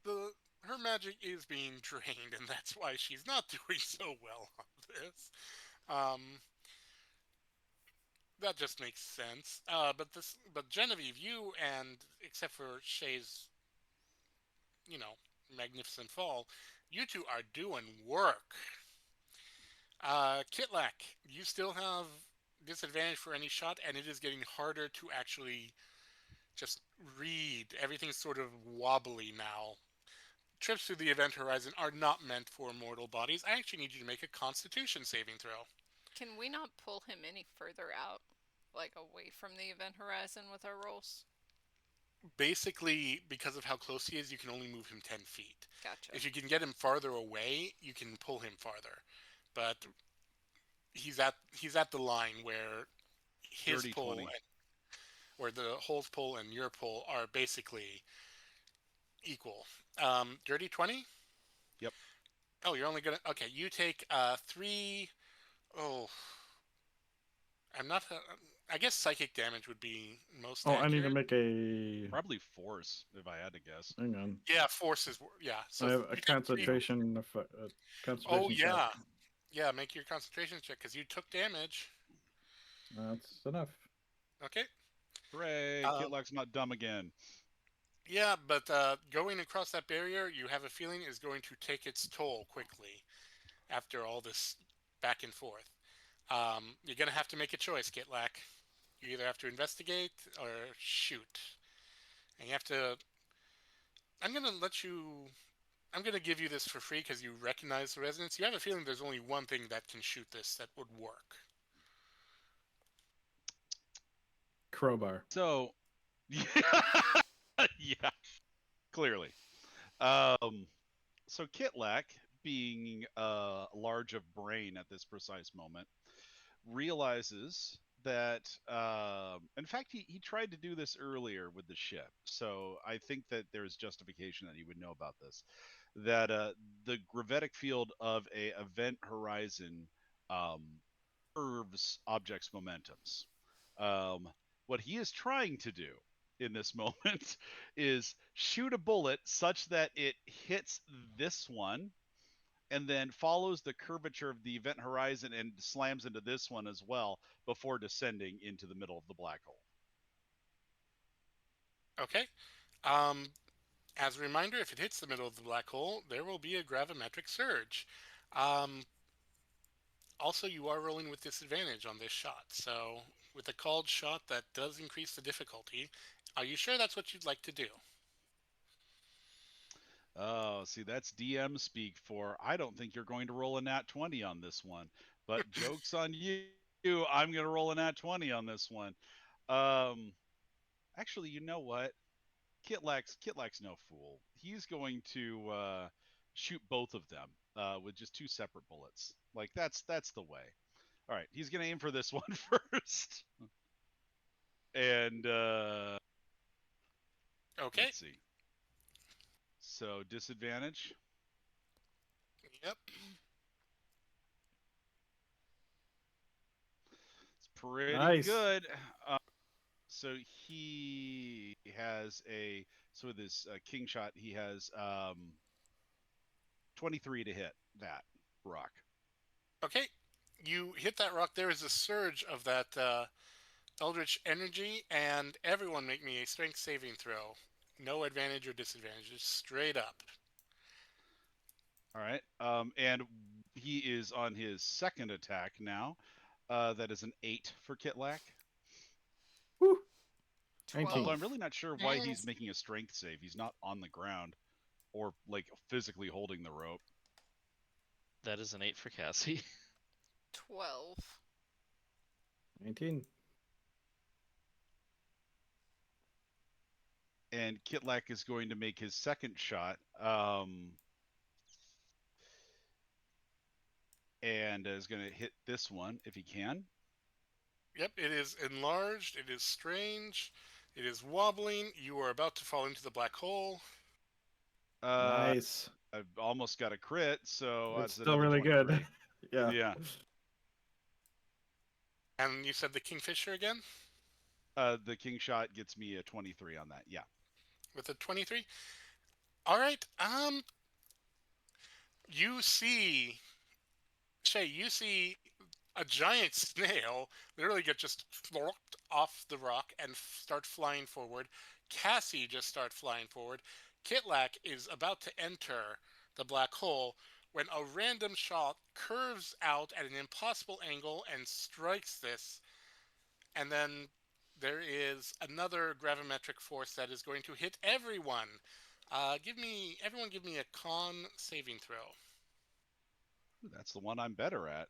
her magic is being drained, and that's why she's not doing so well on this. That just makes sense. But Genevieve, you and except for Shay's, magnificent fall, you two are doing work. Kitlak, you still have disadvantage for any shot, and it is getting harder to actually just read. Everything's sort of wobbly now. Trips through the event horizon are not meant for mortal bodies. I actually need you to make a Constitution saving throw. Can we not pull him any further out, like away from the event horizon with our rolls? Basically, because of how close he is, you can only move him 10 feet. Gotcha. If you can get him farther away, you can pull him farther. But he's at the line where his Dirty pull 20. where the hole's pull and your pull are basically equal. Dirty 20? Yep. Oh, you're only gonna... Okay, you take 3... Oh... I'm not... I guess psychic damage would be most accurate. I need to make a. Probably force, if I had to guess. Hang on. Yeah, force is... Yeah, so I have you a take 3. concentration. Concentration. Oh, check. yeah. Yeah, make your concentration check, because you took damage. That's enough. Okay. Hooray! Kitlak's not dumb again. Yeah, but going across that barrier, you have a feeling is going to take its toll quickly after all this back and forth. You're going to have to make a choice, Kitlak. You either have to investigate or shoot. And you have to... I'm going to give you this for free because you recognize the resonance. You have a feeling there's only one thing that can shoot this that would work. Crowbar. So, yeah, yeah, clearly. So Kitlak, being large of brain at this precise moment, realizes that, in fact, he tried to do this earlier with the ship. So I think that there's justification that he would know about this. That the gravitic field of a event horizon um, curves objects' momentums. Um, what he is trying to do in this moment is shoot a bullet such that it hits this one and then follows the curvature of the event horizon and slams into this one as well before descending into the middle of the black hole. Okay. As a reminder, if it hits the middle of the black hole, there will be a gravimetric surge. Um, Also, you are rolling with disadvantage on this shot, so with a called shot, that does increase the difficulty. Are you sure that's what you'd like to do? Oh, see, that's DM speak for I don't think you're going to roll a nat 20 on this one, but joke's on you. I'm going to roll a nat 20 on this one. Um, actually, you know what? Kitlak's no fool. He's going to shoot both of them with just two separate bullets. Like that's the way. All right, he's gonna aim for this one first, and Okay. let's see. So disadvantage. Yep. It's pretty Nice. good. So he has with his king shot, he has 23 to hit that rock. Okay. You hit that rock. There is a surge of that eldritch energy, and everyone make me a strength saving throw. No advantage or disadvantage, just straight up. All right. And he is on his second attack now. That is an 8 for Kitlak. Woo. 12. 19. Although I'm really not sure why he's Nice. making a strength save. He's not on the ground or like physically holding the rope. That is an 8 for Cassie. 12. 19. And Kitlak is going to make his second shot. And is going to hit this one if he can. Yep, it is enlarged, it is strange, it is wobbling, you are about to fall into the black hole. Nice. I've almost got a crit, so It's that's still another really good. 23. Yeah. Yeah. And you said the Kingfisher again? The king shot gets me a 23 on that. Yeah. With a 23? Alright, you see, Shay, you see a giant snail literally get just flopped off the rock and start flying forward. Cassie just start flying forward. Kitlak is about to enter the black hole when a random shot curves out at an impossible angle and strikes this. And then there is another gravimetric force that is going to hit everyone. Everyone give me a con saving throw. That's the one I'm better at.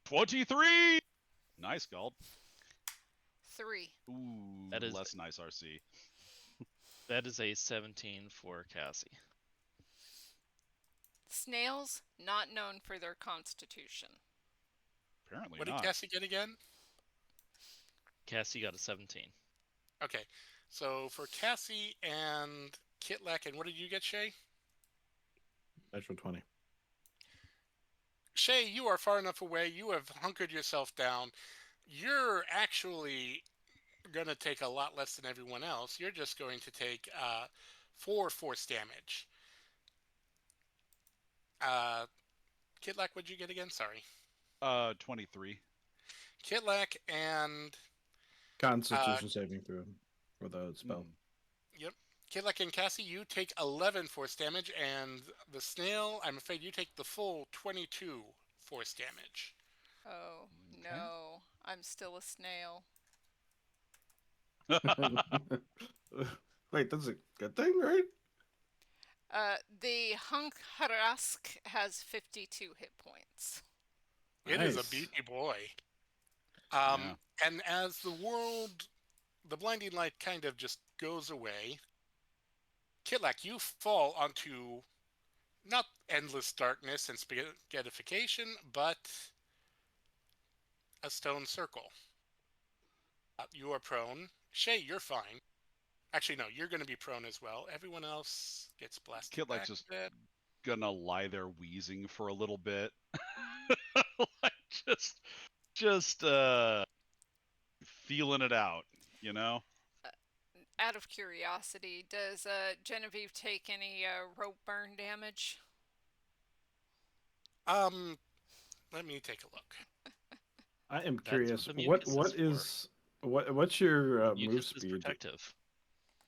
23! Nice, Gulp. 3. Ooh, That is- less nice RC. That is a 17 for Cassie. Snails, not known for their constitution. Apparently What did not. Cassie get again? Cassie got a 17. Okay, so for Cassie and Kitlak, and what did you get, Shay? Natural 20. Shay, you are far enough away. You have hunkered yourself down. You're actually going to take a lot less than everyone else. You're just going to take 4 force damage. Kitlak, what'd you get again? Sorry. 23. Kitlak and Constitution saving throw for the spell. Yep. Kitlak and Cassie, you take 11 force damage, and the snail, I'm afraid you take the full 22 force damage. Oh, no. I'm still a snail. Wait, that's a good thing, right? The Hunk Harask has 52 hit points. It is a Nice. beefy boy. Yeah. And as the blinding light kind of just goes away, Kitlak, you fall onto not endless darkness and spaghettification, but a stone circle. You are prone. Shay, you're fine. Actually, no, you're going to be prone as well. Everyone else gets blasted Kitlak's back just a bit. gonna lie there wheezing for a little bit. Like just feeling it out, you know? Out of curiosity, does Genevieve take any rope burn damage? Let me take a look. I am That's curious. what What mucus for. what's your move Mucus is speed? protective.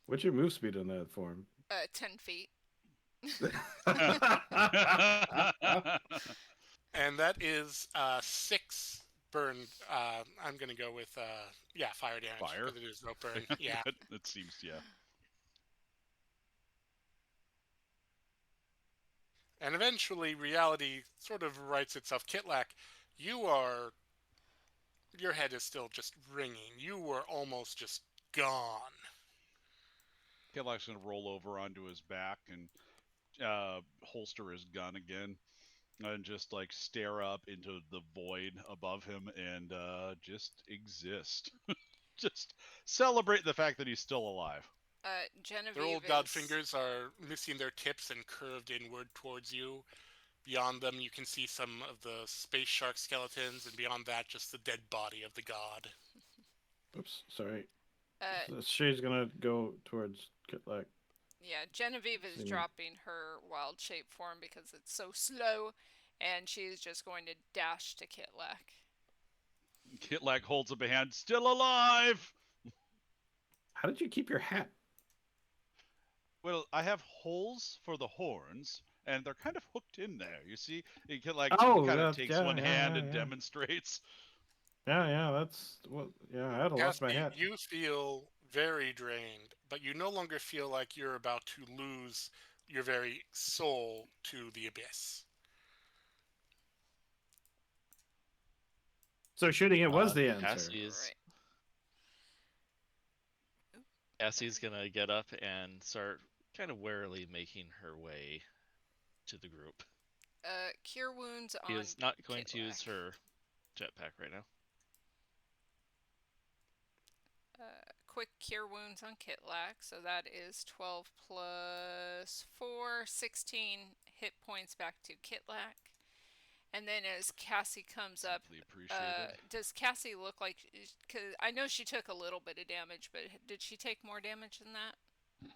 What's your move speed in that form? 10 feet. And that is 6 burn. I'm going to go with, fire damage. Fire? Because it is no burn. Yeah. It seems, yeah. And eventually, reality sort of rights itself. Kitlak, your head is still just ringing. You were almost just gone. Kitlak's gonna roll over onto his back and holster his gun again, and just like stare up into the void above him and just exist. Just celebrate the fact that he's still alive. Genevieve Their old god is- fingers are missing their tips and curved inward towards you. Beyond them, you can see some of the space shark skeletons, and beyond that, just the dead body of the god. Oops, sorry. Uh, Shay's gonna go towards Kitlak. yeah, Genevieve is Seem- dropping her wild shape form because it's so slow, and she's just going to dash to Kitlak. Kitlak holds up a hand, still alive. How did you keep your hat? Well, I have holes for the horns, and they're kind of hooked in there. You see, he kind Oh, of that's- takes yeah, one yeah, hand yeah, and yeah. demonstrates. Yeah, that's well. Yeah, I had to lost my Cassie, hat. you feel very drained, but you no longer feel like you're about to lose your very soul to the abyss. So shooting it was the answer. Cassie's gonna get up and start kind of warily making her way to the group. Cure wounds He on is not going to Kitlak. use her jetpack right now. Quick cure wounds on Kitlak, so that is 12 plus 4, 16 hit points back to Kitlak. And then as Cassie comes up, Deeply appreciated. does Cassie look like? Because I know she took a little bit of damage, but did she take more damage than that?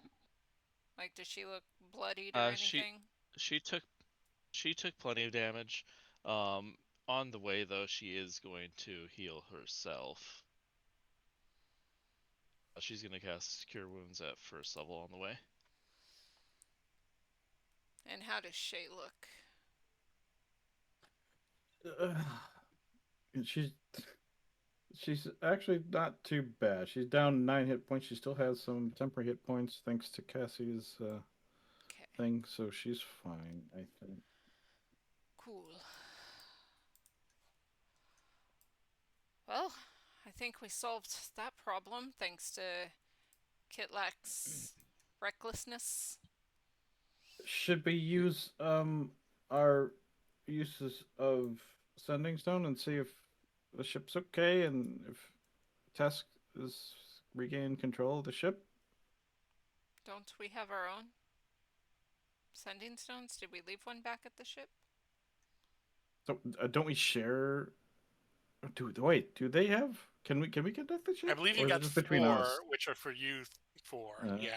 Like, does she look bloodied or anything? She took plenty of damage. On the way though, she is going to heal herself. She's gonna cast Cure Wounds at first level on the way. And how does Shay look? And she's actually not too bad. She's down 9 hit points. She still has some temporary hit points thanks to Cassie's Okay, thing, so she's fine, I think. cool. Well, I think we solved that problem thanks to Kitlak's recklessness. Should we use our uses of Sending Stone and see if the ship's okay and if Tusk is regained control of the ship? Don't we have our own sending stones? Did we leave one back at the ship? So don't we share? Wait, do they have? Can we conduct the ship? I believe Or you is it got just 4, between us? which are for you 4. Yeah.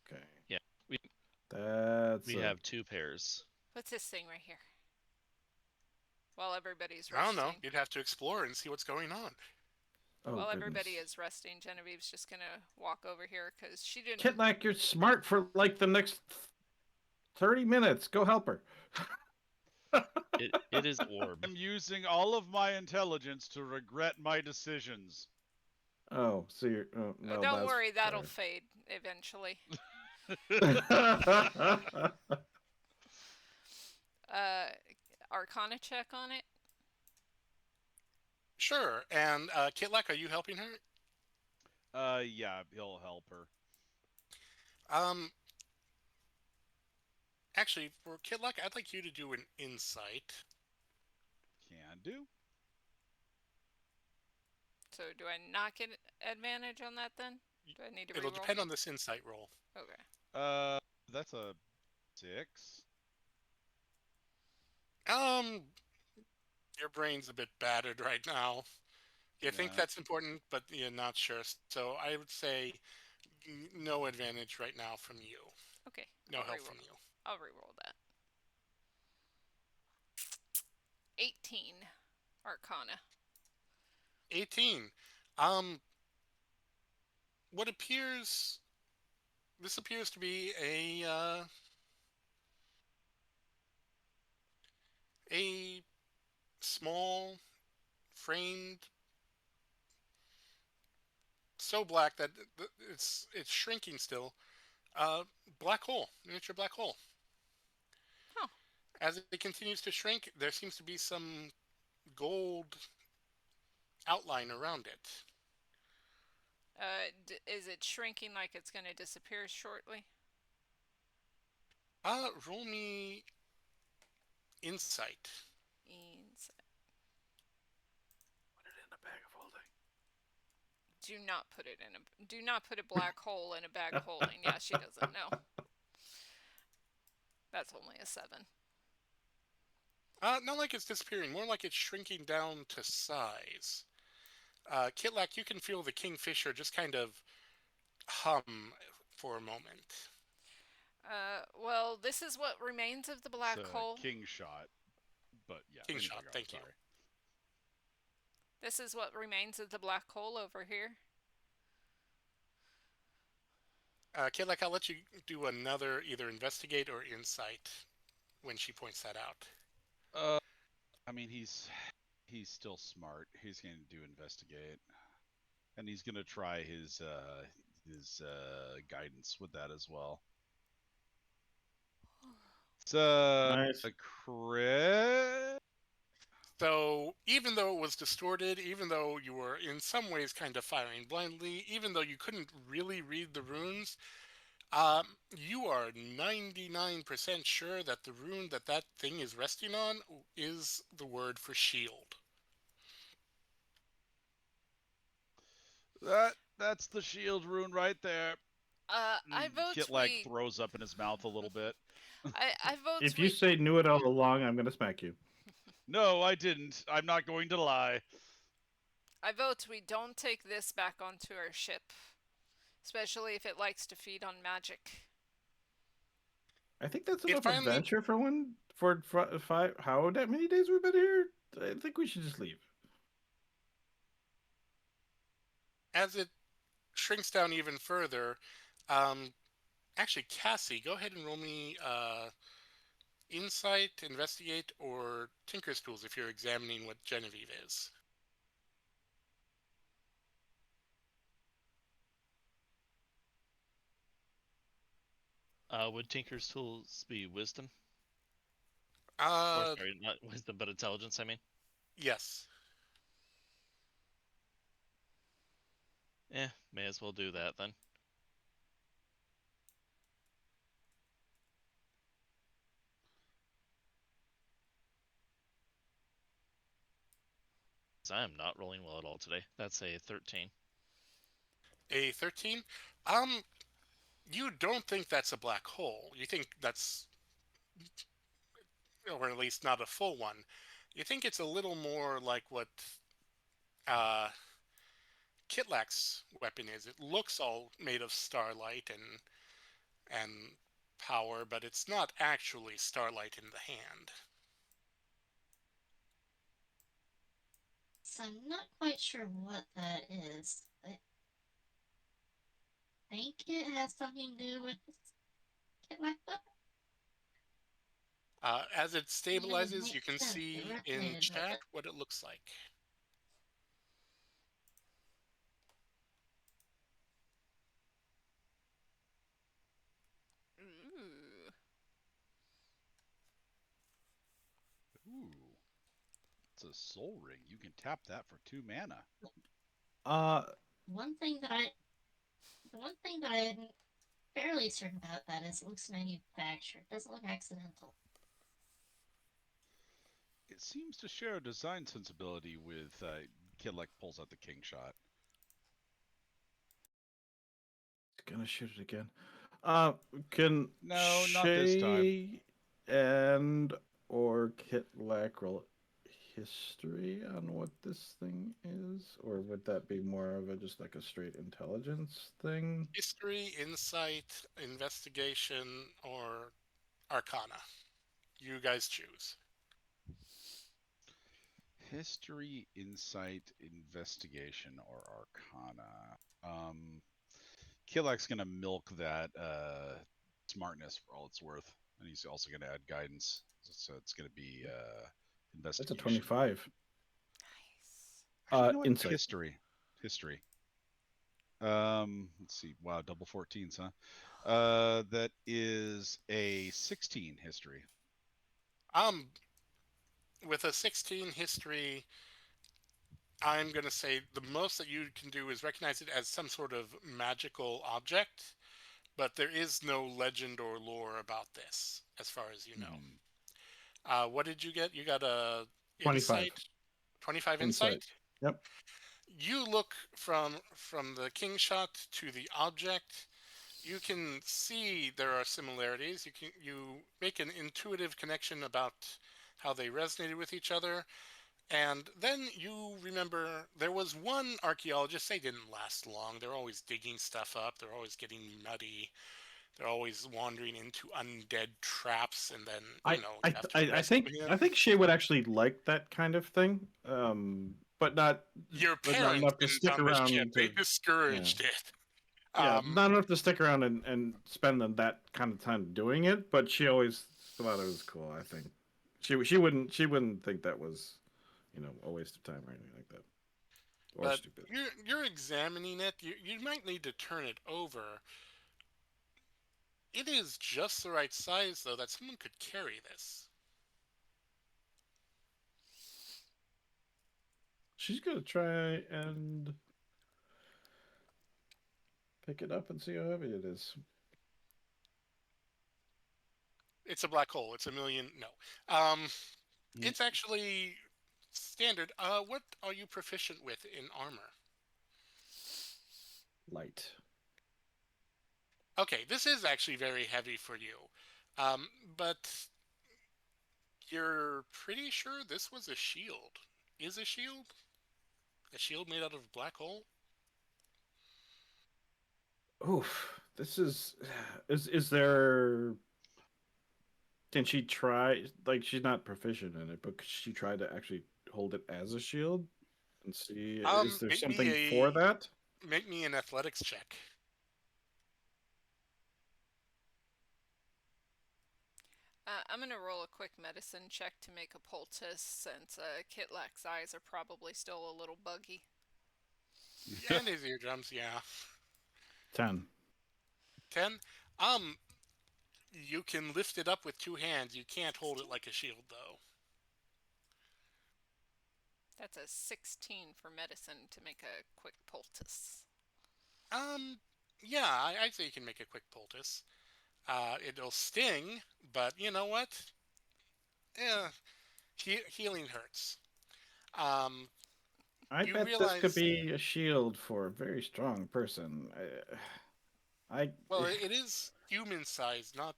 Okay. Yeah, we That's have 2 pairs. What's this thing right here? While everybody's I don't resting. know. You'd have to explore and see what's going on. Oh, While everybody goodness. is resting, Genevieve's just gonna walk over here because she didn't. Kitlak, you're smart for like the next 30 minutes. Go help her. It is orb. I'm using all of my intelligence to regret my decisions. Oh, so you're. Oh, well, Don't that's worry, that'll fair. fade eventually. Arcana check on it. Sure. And Kitlak, are you helping her? Yeah, he'll help her. Um, actually, for Kitlak, I'd like you to do an insight. Can do. So do I not get advantage on that then? Do I need to It'll reroll? depend on this insight roll. Okay. That's a 6. Your brain's a bit battered right now. You think Yeah. that's important, but you're not sure. So I would say no advantage right now from you. Okay. No I'll help reroll. from you. I'll reroll that. 18 Arcana. 18. What appears... This appears to be a small, framed, so black that it's shrinking still. Black hole, miniature black hole. Huh. As it continues to shrink, there seems to be some gold outline around it. Is it shrinking like it's going to disappear shortly? Roll me insight. Insight. Put it in a bag of holding. Do not put it in a. Do not put a black hole in a bag of holding. Yeah, she doesn't know. That's only a 7. Not like it's disappearing, more like it's shrinking down to size. Kitlak, you can feel the kingfisher just kind of hum for a moment. Well, this is what remains of the black It's a hole. king shot. But yeah. King anyway, shot, go, thank you. sorry. This is what remains of the black hole over here. Kitlak, I'll let you do another either investigate or insight when she points that out. I mean, he's still smart. He's going to do investigate, and he's going to try his guidance with that as well. It's Nice. a crit. So even though it was distorted, even though you were in some ways kind of firing blindly, even though you couldn't really read the runes, you are 99% sure that the rune that thing is resting on is the word for shield. That's the shield rune right there. I vote Kit we. throws up in his mouth a little bit. I vote If we. you say knew it all along, I'm gonna smack you. No, I didn't. I'm not going to lie. I vote we don't take this back onto our ship, especially if it likes to feed on magic. I think that's It enough finally- adventure for one for 5. How many days we've been here? I think we should just leave. As it shrinks down even further, actually, Cassie, go ahead and roll me insight, investigate, or tinker's tools if you're examining what Genevieve is. Would Tinker's tools be wisdom? Uh, Or sorry, not wisdom, but intelligence. I mean. yes. May as well do that then. I am not rolling well at all today. That's a 13. A 13. You don't think that's a black hole. You think that's, or at least not a full one. You think it's a little more like what Kitlak's weapon is. It looks all made of starlight and power, but it's not actually starlight in the hand. So I'm not quite sure what that is. I think it has something to do with Kit like that. As it stabilizes, makes you can sense. see It in resonated with chat it. what it looks like. Ooh. Ooh. What's a soul ring? You can tap that for 2 mana. One thing that I, the one thing that I'm fairly certain about that is it looks manufactured. It doesn't look accidental. It seems to share a design sensibility with Kidlek pulls out the king shot. It's gonna shoot it again. Can No, not this time. Shay and or Kitlak roll history on what this thing is, or would that be more of a just like a straight intelligence thing? History, insight, investigation, or arcana. You guys choose. History, insight, investigation, or arcana. Killak's gonna milk that smartness for all it's worth, and he's also gonna add guidance. So it's gonna be That's investigation. a 25. Nice. Actually, you know what? Insight. History. Let's see. Wow, double 14s, huh? That is a 16 history. With a 16 history, I'm going to say the most that you can do is recognize it as some sort of magical object, but there is no legend or lore about this, as far as you know. What did you get? You got a 25. insight? 25 Insight. insight? Yep. You look from the king shot to the object. You can see there are similarities. You make an intuitive connection about how they resonated with each other. And then you remember there was one archaeologist. They didn't last long. They're always digging stuff up. They're always getting nutty. They're always wandering into undead traps, and then I think Shay would actually like that kind of thing, but not. Your but not parents enough to didn't stick on this around. ship. They discouraged it. Yeah, not enough to stick around and spend that kind of time doing it. But she always thought it was cool. I think she wouldn't think that was, a waste of time or anything like that, or But stupid. you're examining it. You might need to turn it over. It is just the right size, though, that someone could carry this. She's gonna try and pick it up and see how heavy it is. It's a black hole. It's a million. No. It's actually standard. What are you proficient with in armor? Light. Okay, this is actually very heavy for you. But you're pretty sure this was a shield. Is a shield? A shield made out of black hole? Oof. This is there. Can she try? Like, she's not proficient in it, but could she try to actually hold it as a shield and see? Is there something for that? Make me an athletics check. I'm gonna roll a quick medicine check to make a poultice, since Kitlak's eyes are probably still a little buggy. And his eardrums, yeah. 10. 10? You can lift it up with 2 hands. You can't hold it like a shield, though. That's a 16 for medicine to make a quick poultice. Yeah, I'd say you can make a quick poultice. It'll sting, but you know what? Yeah, healing hurts. I bet this could be a shield for a very strong person. Well, it is human-sized, not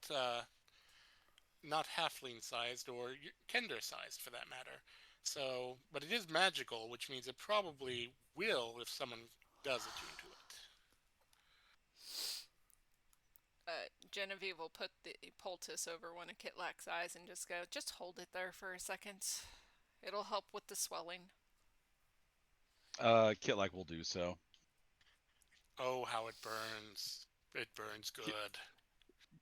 halfling-sized or kender-sized, for that matter. So, but it is magical, which means it probably will if someone does attune to it. Genevieve will put the poultice over one of Kitlak's eyes and just go, just hold it there for a second. It'll help with the swelling. Kitlak will do so. Oh, how it burns. It burns good.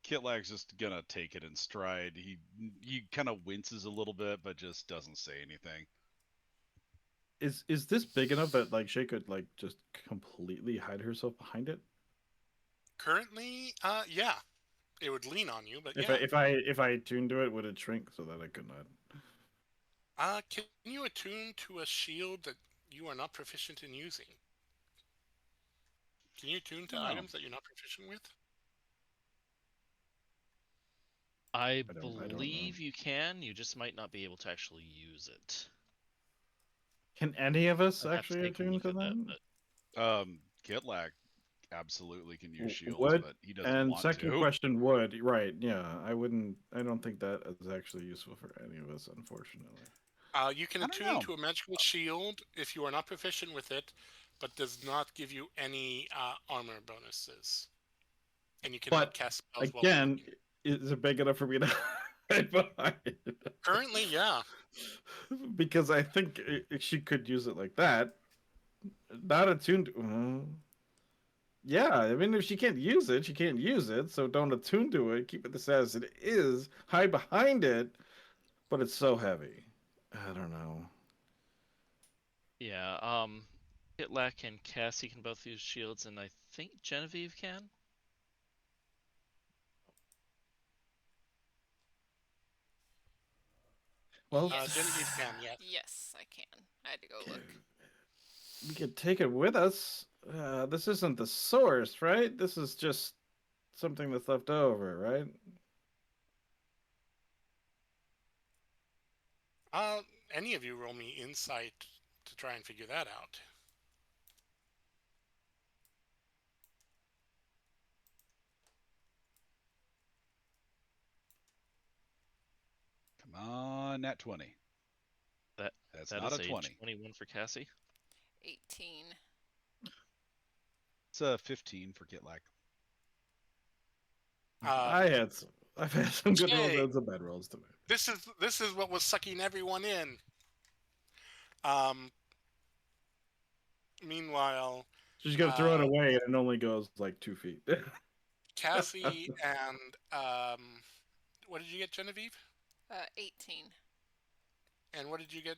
Kitlak's just gonna take it in stride. He kind of winces a little bit, but just doesn't say anything. Is this big enough that like she could like just completely hide herself behind it? Currently, yeah, it would lean on you, but If yeah. if I tuned to it, would it shrink so that I could not? Can you attune to a shield that you are not proficient in using? Can you attune to Oh, items that you're not proficient with? I I don't know. believe you can. You just might not be able to actually use it. Can any of us I'd have to actually take a attune look to at that. them? But Gitlak absolutely can use shields, Would but he doesn't and want second to. question would right? Yeah, I wouldn't. I don't think that is actually useful for any of us, unfortunately. You can I don't attune know. to a magical shield if you are not proficient with it, but does not give you any armor bonuses. And you cannot But cast spells while again, moving. is it big enough for me to hide behind it? Currently, yeah. Because I think she could use it like that. Not attuned. Yeah, I mean, if she can't use it, she can't use it. So don't attune to it. Keep it as it is. Hide behind it. But it's so heavy. I don't know. yeah, Hitlak and Cassie can both use shields, and I think Genevieve can. Well, Genevieve can, yes. Yes, I can. I had to go look. we could take it with us. This isn't the source, right? This is just something that's left over, right? Any of you roll me insight to try and figure that out. Come on, nat 20. That That's that not is a a 20. 21 for Cassie. 18. It's a 15 for Gitlak. I've had some good rolls Jay, and some bad rolls tonight. this is what was sucking everyone in. Um, Meanwhile, She's gonna throw it uh, away, and it only goes like 2 feet. Cassie and what did you get, Genevieve? 18. And what did you get,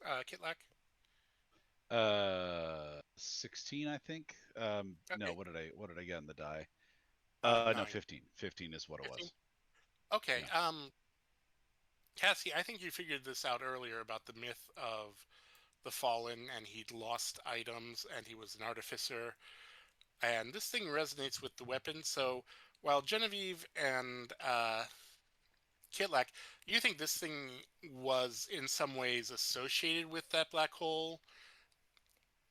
Kitlak? 16, I think. No, Okay, what did I get on the die? No, 9. 15. 15 is what it 15? was. Okay, Yeah. Cassie, I think you figured this out earlier about the myth of the Fallen, and he'd lost items, and he was an artificer. And this thing resonates with the weapon. So while Genevieve and Kitlak, you think this thing was in some ways associated with that black hole?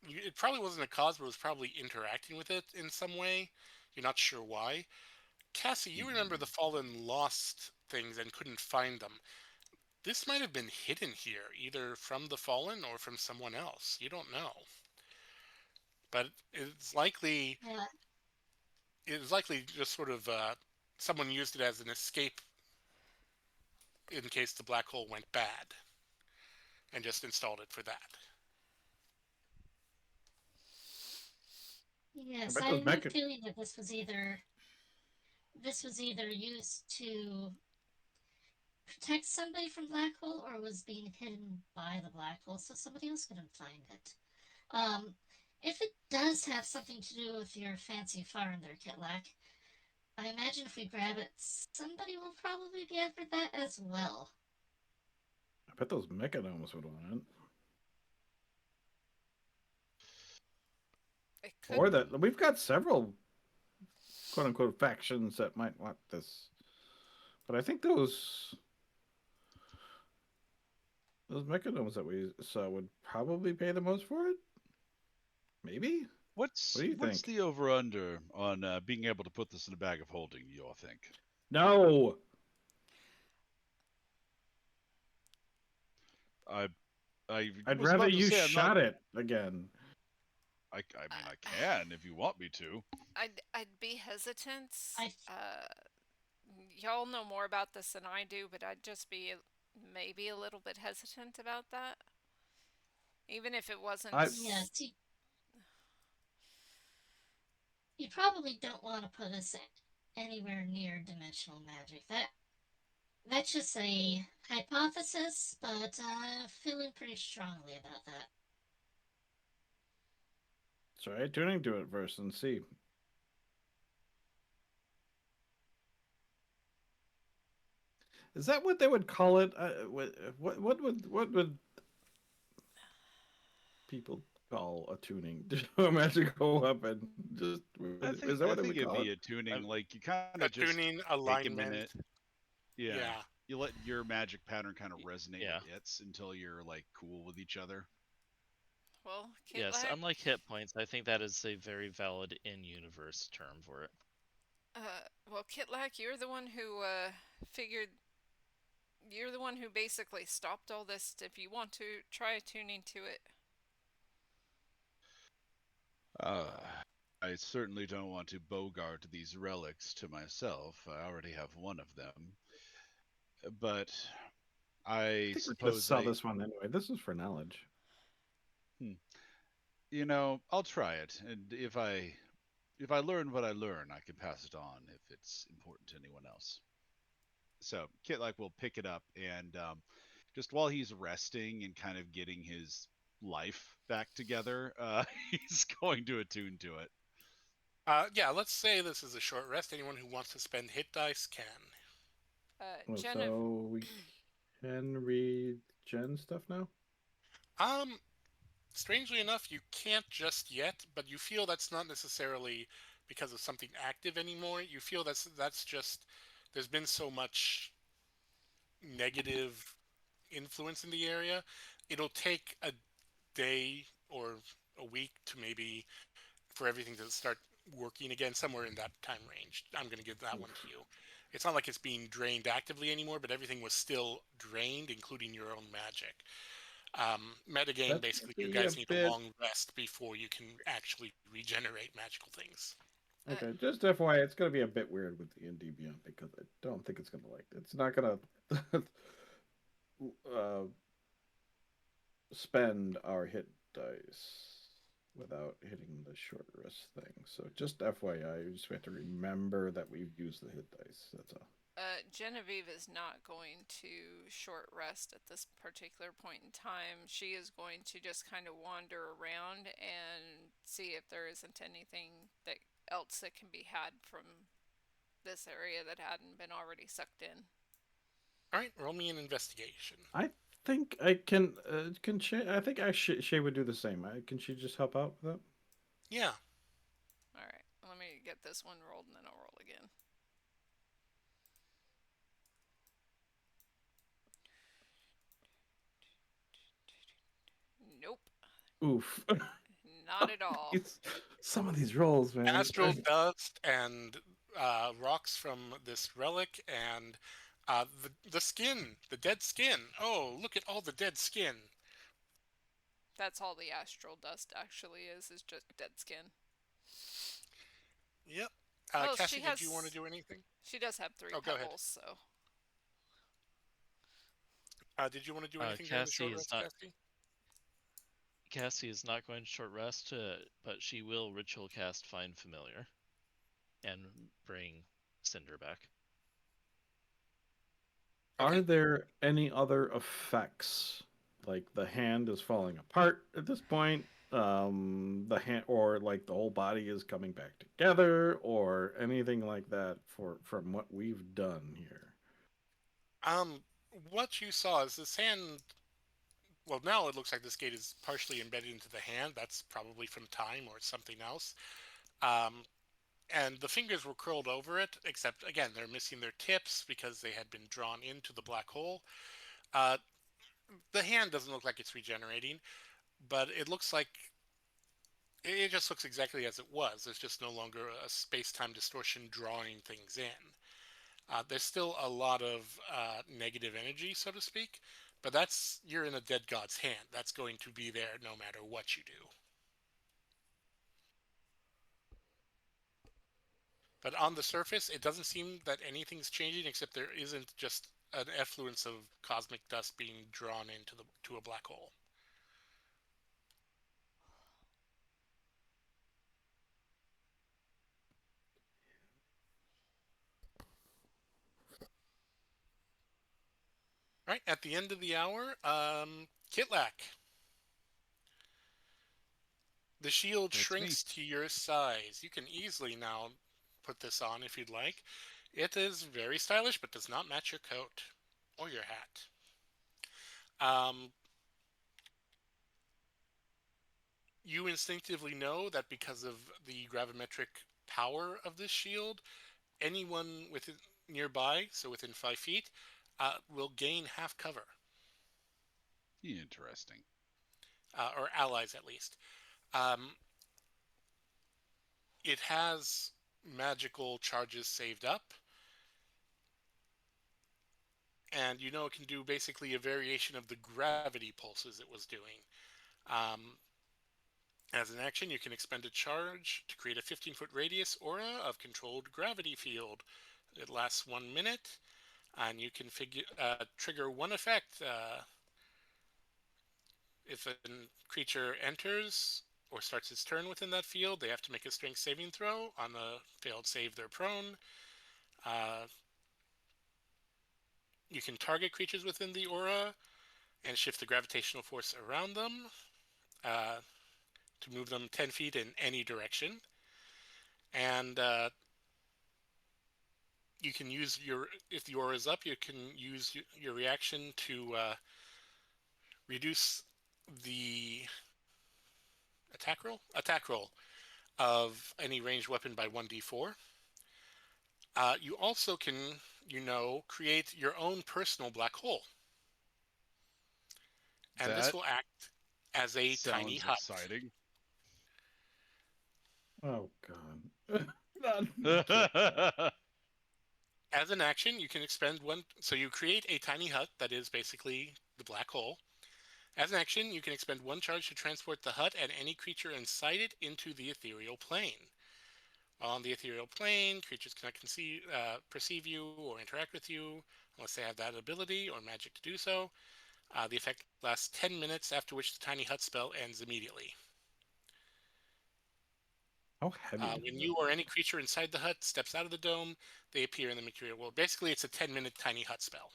It probably wasn't a cause, but it was probably interacting with it in some way. You're not sure why. Cassie, you remember the Fallen lost things and couldn't find them. This might have been hidden here, either from the Fallen or from someone else. You don't know. But Yeah, it's likely just sort of someone used it as an escape in case the black hole went bad and just installed it for that. yes, bet I those have a mecha- feeling that this was either used to protect somebody from black hole or was being hidden by the black hole so somebody else couldn't find it. Um, if it does have something to do with your fancy farm there, Kitlak, I imagine if we grab it, somebody will probably be after that as well. I bet those mechanomes would want it. It could. Or that we've got several quote unquote factions that might want this. But I think those mechanomes that we saw would probably pay the most for it. Maybe? What's What do you think? the over under on being able to put this in a bag of holding? You all think? No. I I'd was rather about to you say I'm shot not, it again. I mean, I can if you want me to. I'd be hesitant. I- Y'all know more about this than I do, but I'd just be maybe a little bit hesitant about that. Even if it wasn't. Yeah, see, you probably don't want to put us anywhere near dimensional magic. That's just a hypothesis, but feeling pretty strongly about that. Try tuning to it first and see. Is that what they would call it? What would people call a tuning to a magical weapon? Just is that I what they think would it'd call be it? a tuning. I'm, Like you kind A of just tuning take a alignment. minute. Yeah. Yeah. You let your magic pattern kind of y- resonate yeah. with its until you're like cool with each other. Well, Yes, Kitlak, unlike hit points, I think that is a very valid in-universe term for it. well, Kitlak, you're the one who figured. You're the one who basically stopped all this. If you want to try tuning to it, Uh, I certainly don't want to bogart these relics to myself. I already have one of them. But I I think we're gonna suppose sell this one anyway. This is for knowledge. hmm, I'll try it, and if I learn what I learn, I can pass it on if it's important to anyone else. So Kitlak will pick it up, and just while he's resting and kind of getting his life back together, he's going to attune to it. Yeah, let's say this is a short rest. Anyone who wants to spend hit dice can. Well, Jennifer. so we can read Gen stuff now. Um, Strangely enough, you can't just yet, but you feel that's not necessarily because of something active anymore. You feel that's just there's been so much negative influence in the area. It'll take a day or a week to maybe for everything to start working again, somewhere in that time range. I'm going to give that one to you. It's not like it's being drained actively anymore, but everything was still drained, including your own magic. Metagame, That's gonna basically, you be a guys need a bit. long rest before you can actually regenerate magical things. Uh, Okay, just FYI, it's gonna be a bit weird with the indie Beyond because I don't think it's gonna like it. It's not gonna uh, spend our hit dice without hitting the short rest thing. So just FYI, you just have to remember that we've used the hit dice. That's all. Genevieve is not going to short rest at this particular point in time. She is going to just kind of wander around and see if there isn't anything that else that can be had from this area that hadn't been already sucked in. All right, roll me an investigation. I think I can. Can Shay? I think Shay would do the same. Can she just help out with that? Yeah. All right, let me get this one rolled and then I'll roll again. Nope, Oof. not at all. Some of these rolls, man. Astral dust and rocks from this relic and the skin, the dead skin. Oh, look at all the dead skin. That's all the astral dust actually is just dead skin. Yep. Well, Cassie, did you want to do anything? She does have three Oh, go ahead. pebbles, so. Did you want to do anything during the Cassie short is rest, not. Cassie? Cassie is not going to short rest, but she will ritual cast Find Familiar, and bring Cinder back. Are there any other effects? Like the hand is falling apart at this point, the hand, or like the whole body is coming back together, or anything like that from what we've done here. Um, what you saw is this hand. Well, now it looks like this gate is partially embedded into the hand. That's probably from time or something else. Um, and the fingers were curled over it, except again they're missing their tips because they had been drawn into the black hole. Uh, the hand doesn't look like it's regenerating, but it looks like it just looks exactly as it was. There's just no longer a space-time distortion drawing things in. There's still a lot of negative energy, so to speak, but you're in a dead god's hand. That's going to be there no matter what you do. But on the surface, it doesn't seem that anything's changing, except there isn't just an effluence of cosmic dust being drawn into to a black hole. All right, at the end of the hour, Kitlak. The shield That's shrinks to your size. You can easily now put this on if you'd like. It is very stylish, but does not match your coat. or your hat. Um, you instinctively know that because of the gravimetric power of this shield, anyone within nearby, so within 5 feet, will gain half cover, Interesting. or allies at least. Um, it has magical charges saved up, and you know it can do basically a variation of the gravity pulses it was doing. Um, as an action, you can expend a charge to create a 15-foot radius aura of controlled gravity field. It lasts 1 minute, and you can trigger one effect. If a creature enters or starts its turn within that field, they have to make a strength saving throw. On a failed save, they're prone. Uh, you can target creatures within the aura and shift the gravitational force around them uh, to move them 10 feet in any direction. And you can use if the aura is up, you can use your reaction to reduce the attack roll of any ranged weapon by 1d4. You also can, create your own personal black hole. And this That will act as a tiny sounds hut. exciting. Oh god. Not- As an action, you can expend one. So you create a tiny hut that is basically the black hole. As an action, you can expend one charge to transport the hut and any creature inside it into the ethereal plane. While on the ethereal plane, creatures cannot perceive you or interact with you unless they have that ability or magic to do so. The effect lasts 10 minutes, after which the tiny hut spell ends immediately. How heavy is When it? you or any creature inside the hut steps out of the dome, they appear in the material world. Basically, it's a 10-minute tiny hut spell,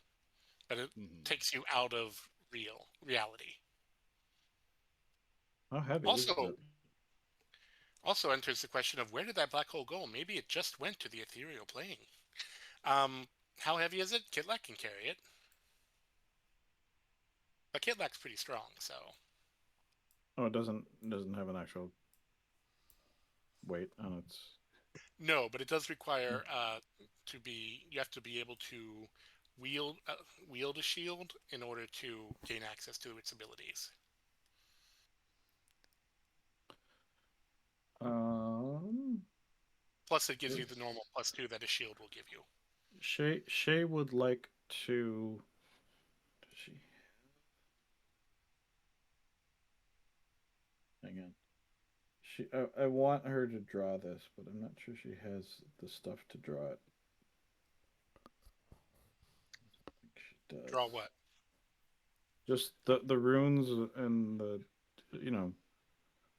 but it Mhm. takes you out of reality. How heavy is Also, it? also enters the question of where did that black hole go? Maybe it just went to the ethereal plane. Um, how heavy is it? Kitlak can carry it, but Kitlak's pretty strong, so Oh, it doesn't have an actual weight on its. no. But it does require you have to be able to wield wield a shield in order to gain access to its abilities. Um, Plus, it gives you the normal +2 that a shield will give you. Shay would like to. Does she? Hang on. I want her to draw this, but I'm not sure she has the stuff to draw it. I think she does. Draw what? Just the runes and the,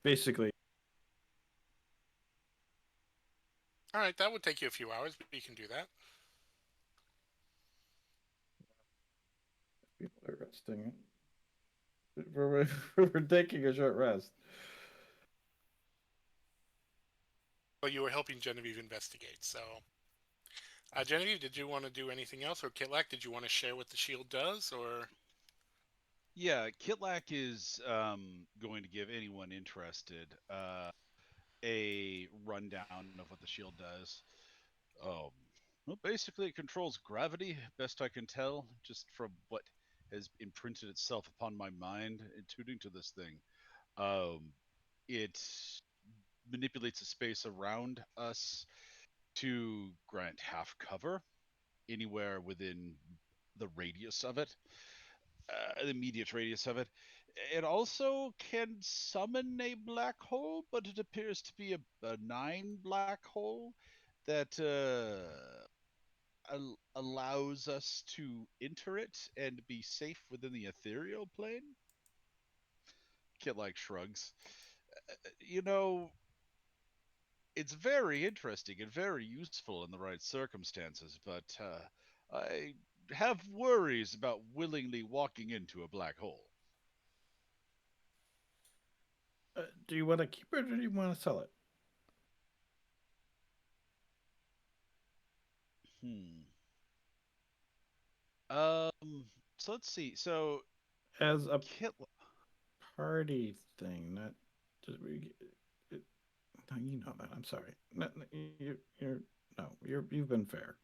basically. All right, that would take you a few hours, but you can do that. People are resting. We're taking a short rest. Well, you were helping Genevieve investigate, so. Genevieve, did you want to do anything else, or Kitlak, did you want to share what the shield does, or? Yeah, Kitlak is going to give anyone interested a rundown of what the shield does. Um, well, basically, it controls gravity, best I can tell, just from what has imprinted itself upon my mind, intuiting to this thing. It manipulates the space around us to grant half cover anywhere within the radius of it, the immediate radius of it. It also can summon a black hole, but it appears to be a benign black hole that allows us to enter it and be safe within the ethereal plane. Kit like shrugs. You know, it's very interesting and very useful in the right circumstances, but I have worries about willingly walking into a black hole. Do you want to keep it or do you want to sell it? Hmm. So let's see. So As a Kit. party thing, not just it, no, you know that. I'm sorry. No, no, you're no, you've been fair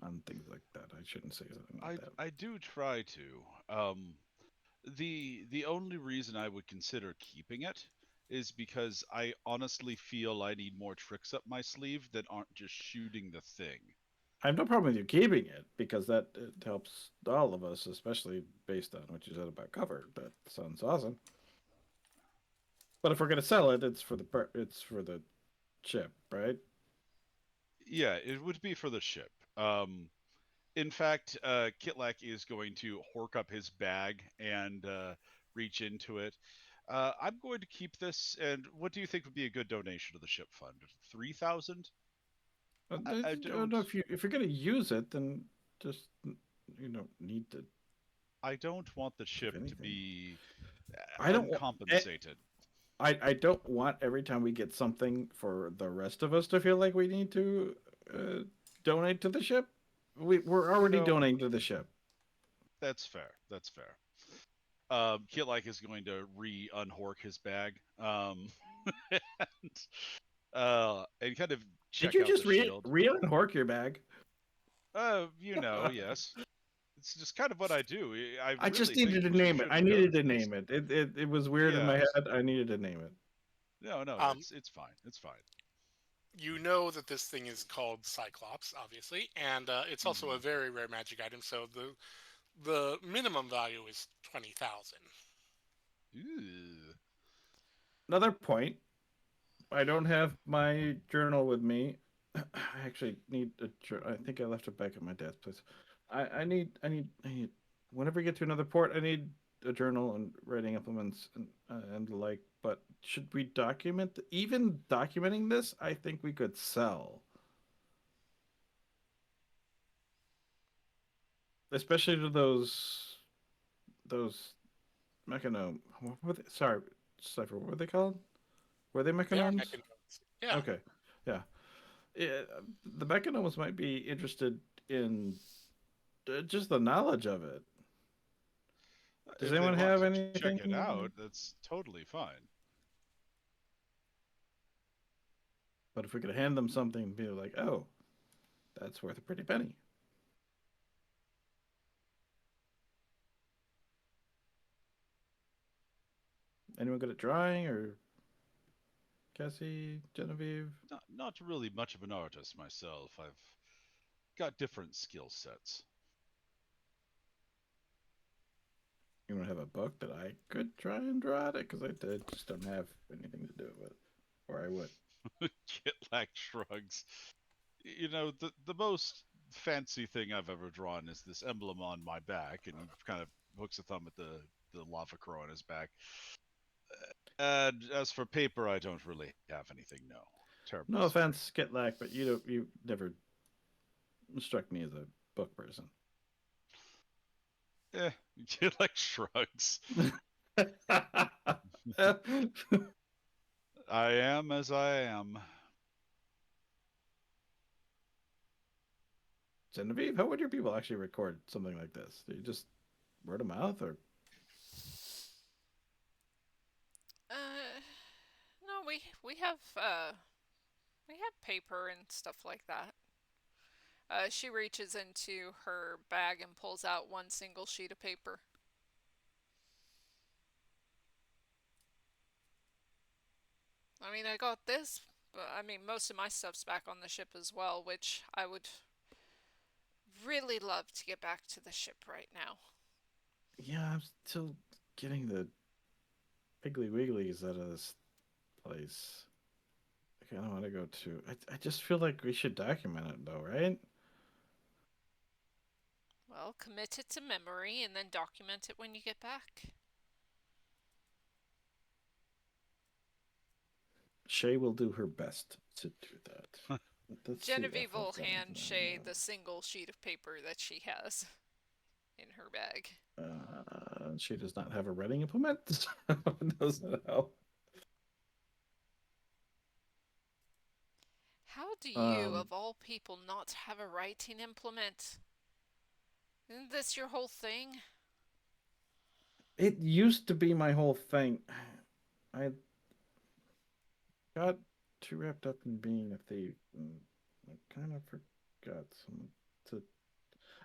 on things like that. I shouldn't say something like that. I do try to. The only reason I would consider keeping it is because I honestly feel I need more tricks up my sleeve that aren't just shooting the thing. I have no problem with you keeping it because that it helps all of us, especially based on what you said about cover. That sounds awesome. But if we're gonna sell it, it's for the ship, right? Yeah, it would be for the ship. In fact, Kitlak is going to hork up his bag and reach into it. I'm going to keep this. And what do you think would be a good donation to the ship fund? 3,000? I don't don't. know if you're gonna use it, then just you don't need to I don't want the give ship to anything. be I don't. uncompensated. I don't want every time we get something for the rest of us to feel like we need to donate to the ship. We're You already know, donating to the ship. that's fair. That's fair. Kitlak is going to re-unhork his bag, and and kind of Did check you out the just shield. unhork your bag? Yes. It's just kind of what I do. I I just really think needed to that you name it. should I have needed done to this. name it. It was weird in my Yes. head. I needed to name it. No, Um, it's fine. It's fine. you know that this thing is called Cyclops, obviously, and it's also a Mhm. very rare magic item. So the minimum value is 20,000. Ooh. Another point. I don't have my journal with me. I actually need a. I think I left it back at my dad's place. I need. Whenever we get to another port, I need a journal and writing implements and the like. But should we document? Even documenting this, I think we could sell, especially to those mechano. What were they? Sorry, Cypher. What were they called? Were they They are mechanomes? mechanodes. Yeah. Okay, yeah. Yeah, the mechanomes might be interested in just the knowledge of it. Does If they anyone want have to check anything? it out, that's totally fine. But if we could hand them something and be like, oh, that's worth a pretty penny. Anyone good at drawing or Cassie, Genevieve? Not really much of an artist myself. I've got different skill sets. You want to have a book that I could try and draw it? Because I just don't have anything to do it with. Or I would. Kitlak shrugs. You know, the most fancy thing I've ever drawn is this emblem on my back, and he kind of hooks a thumb at the lava crow on his back. And as for paper, I don't really have anything. No, terribly No sorry. offense, Skitlak, but you never struck me as a book person. Kitlak shrugs. I am as I am. Genevieve, how would your people actually record something like this? Do you just word of mouth or No, we have paper and stuff like that. She reaches into her bag and pulls out one single sheet of paper. I mean, I got this, but I mean, most of my stuff's back on the ship as well, which I would really love to get back to the ship right now. yeah, I'm still getting the Piggly Wigglies out of this place. I kind of want to go to. I just feel like we should document it though, right? Well, commit it to memory and then document it when you get back. Shay will do her best to do that. Let's see Genevieve if will I've got hand anything Shay on the single sheet of paper that she has in her bag. she does not have a writing implement. So it doesn't help. How do you, of all people, not have a writing implement? Isn't this your whole thing? It used to be my whole thing. I got too wrapped up in being a thief, and I kind of forgot some to.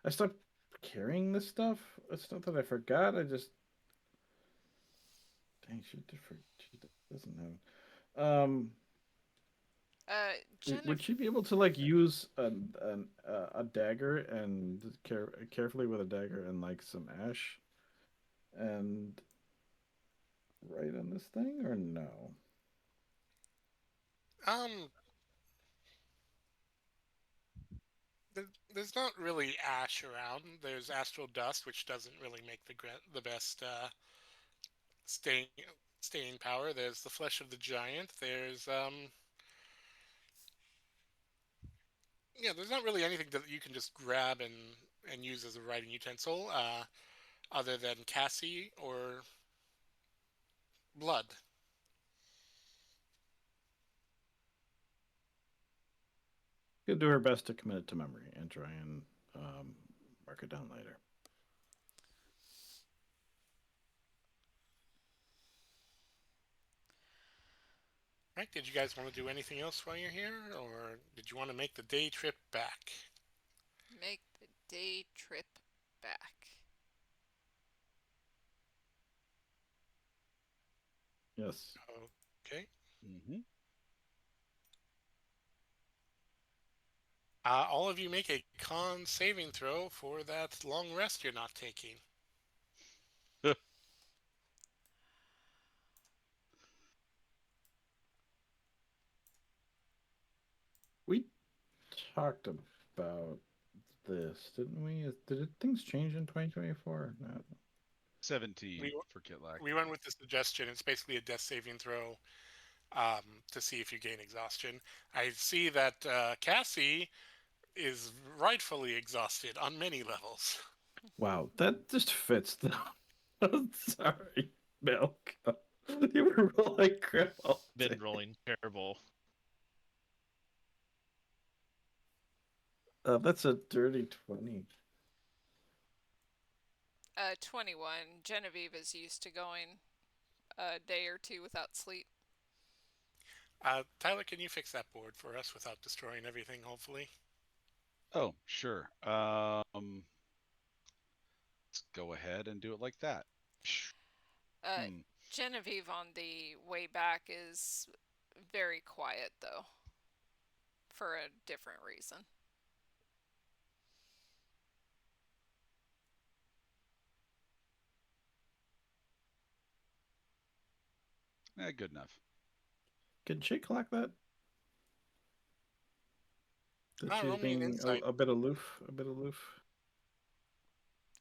I stopped carrying this stuff. It's not that I forgot. I just dang, she doesn't know. Would Jennifer. she be able to like use a dagger and carefully with a dagger and like some ash and write on this thing or no? Um, there's not really ash around. There's astral dust, which doesn't really make the best staying staying power. There's the flesh of the giant. There's yeah, there's not really anything that you can just grab and use as a writing utensil, other than Cassie or blood. Could do her best to commit it to memory and try and mark it down later. Right? Did you guys want to do anything else while you're here, or did you want to make the day trip back? Make the day trip back. Yes. Okay. Mm-hmm. All of you make a con saving throw for that long rest you're not taking. We talked about this, didn't we? Things change in 2024? No. 17 We for Kitlak. we went with the suggestion. It's basically a death saving throw to see if you gain exhaustion. I see that Cassie is rightfully exhausted on many levels. Wow, that just fits though. Sorry, Milk. You were rolling crap all day. Been rolling terrible. That's a dirty 20. 21. Genevieve is used to going a day or two without sleep. Tyler, can you fix that board for us without destroying everything, hopefully? Oh, sure. Let's go ahead and do it like that. Hmm. Genevieve on the way back is very quiet, though, for a different reason. Good enough. Can she collect that? That she's Roll me an being insight. a bit aloof, a bit aloof.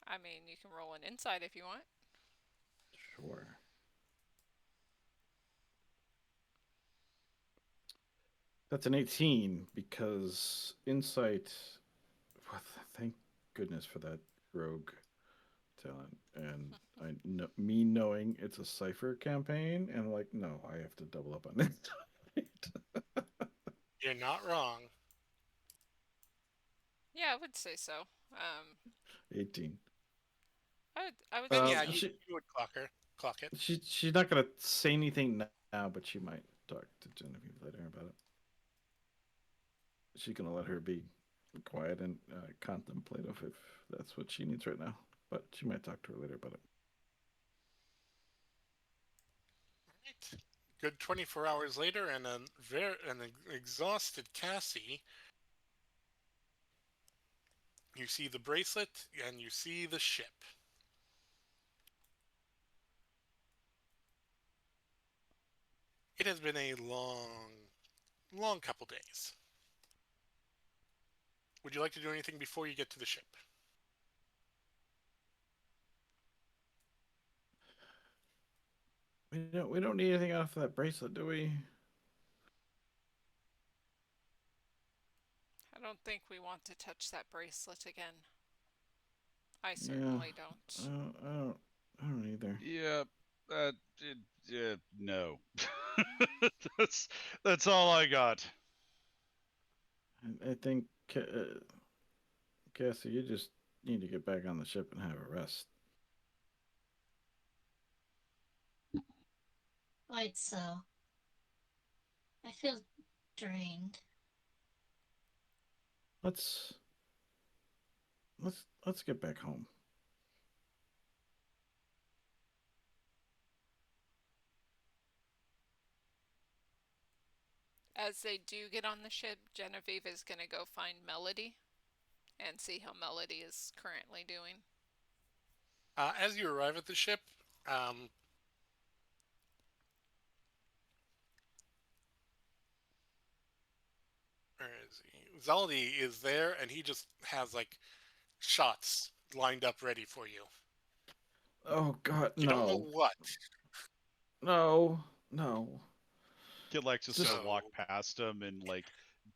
I mean, you can roll an insight if you want. Sure. That's an 18 because insight. Well, thank goodness for that rogue talent, and me knowing it's a cipher campaign, and like, no, I have to double up on insight. You're not wrong. Yeah, I would say so. 18. I would Then say yeah, so. you would clock it. She's not gonna say anything now, but she might talk to Genevieve later about it. She's gonna let her be quiet and contemplative if that's what she needs right now. But she might talk to her later about it. Right. Good 24 hours later, and an exhausted Cassie. You see the bracelet, and you see the ship. It has been a long couple days. Would you like to do anything before you get to the ship? We don't need anything off that bracelet, do we? I don't think we want to touch that bracelet again. I certainly don't. I don't either. Yeah. No. that's all I got. I think Cassie, you just need to get back on the ship and have a rest. Quite so. I feel drained. Let's get back home. As they do get on the ship, Genevieve is going to go find Melody and see how Melody is currently doing. As you arrive at the ship, um, where is he? Zaldi is there, and he just has like shots lined up ready for you. Oh God, You don't know no, what. no. Kidlack's just gonna So- walk past him and like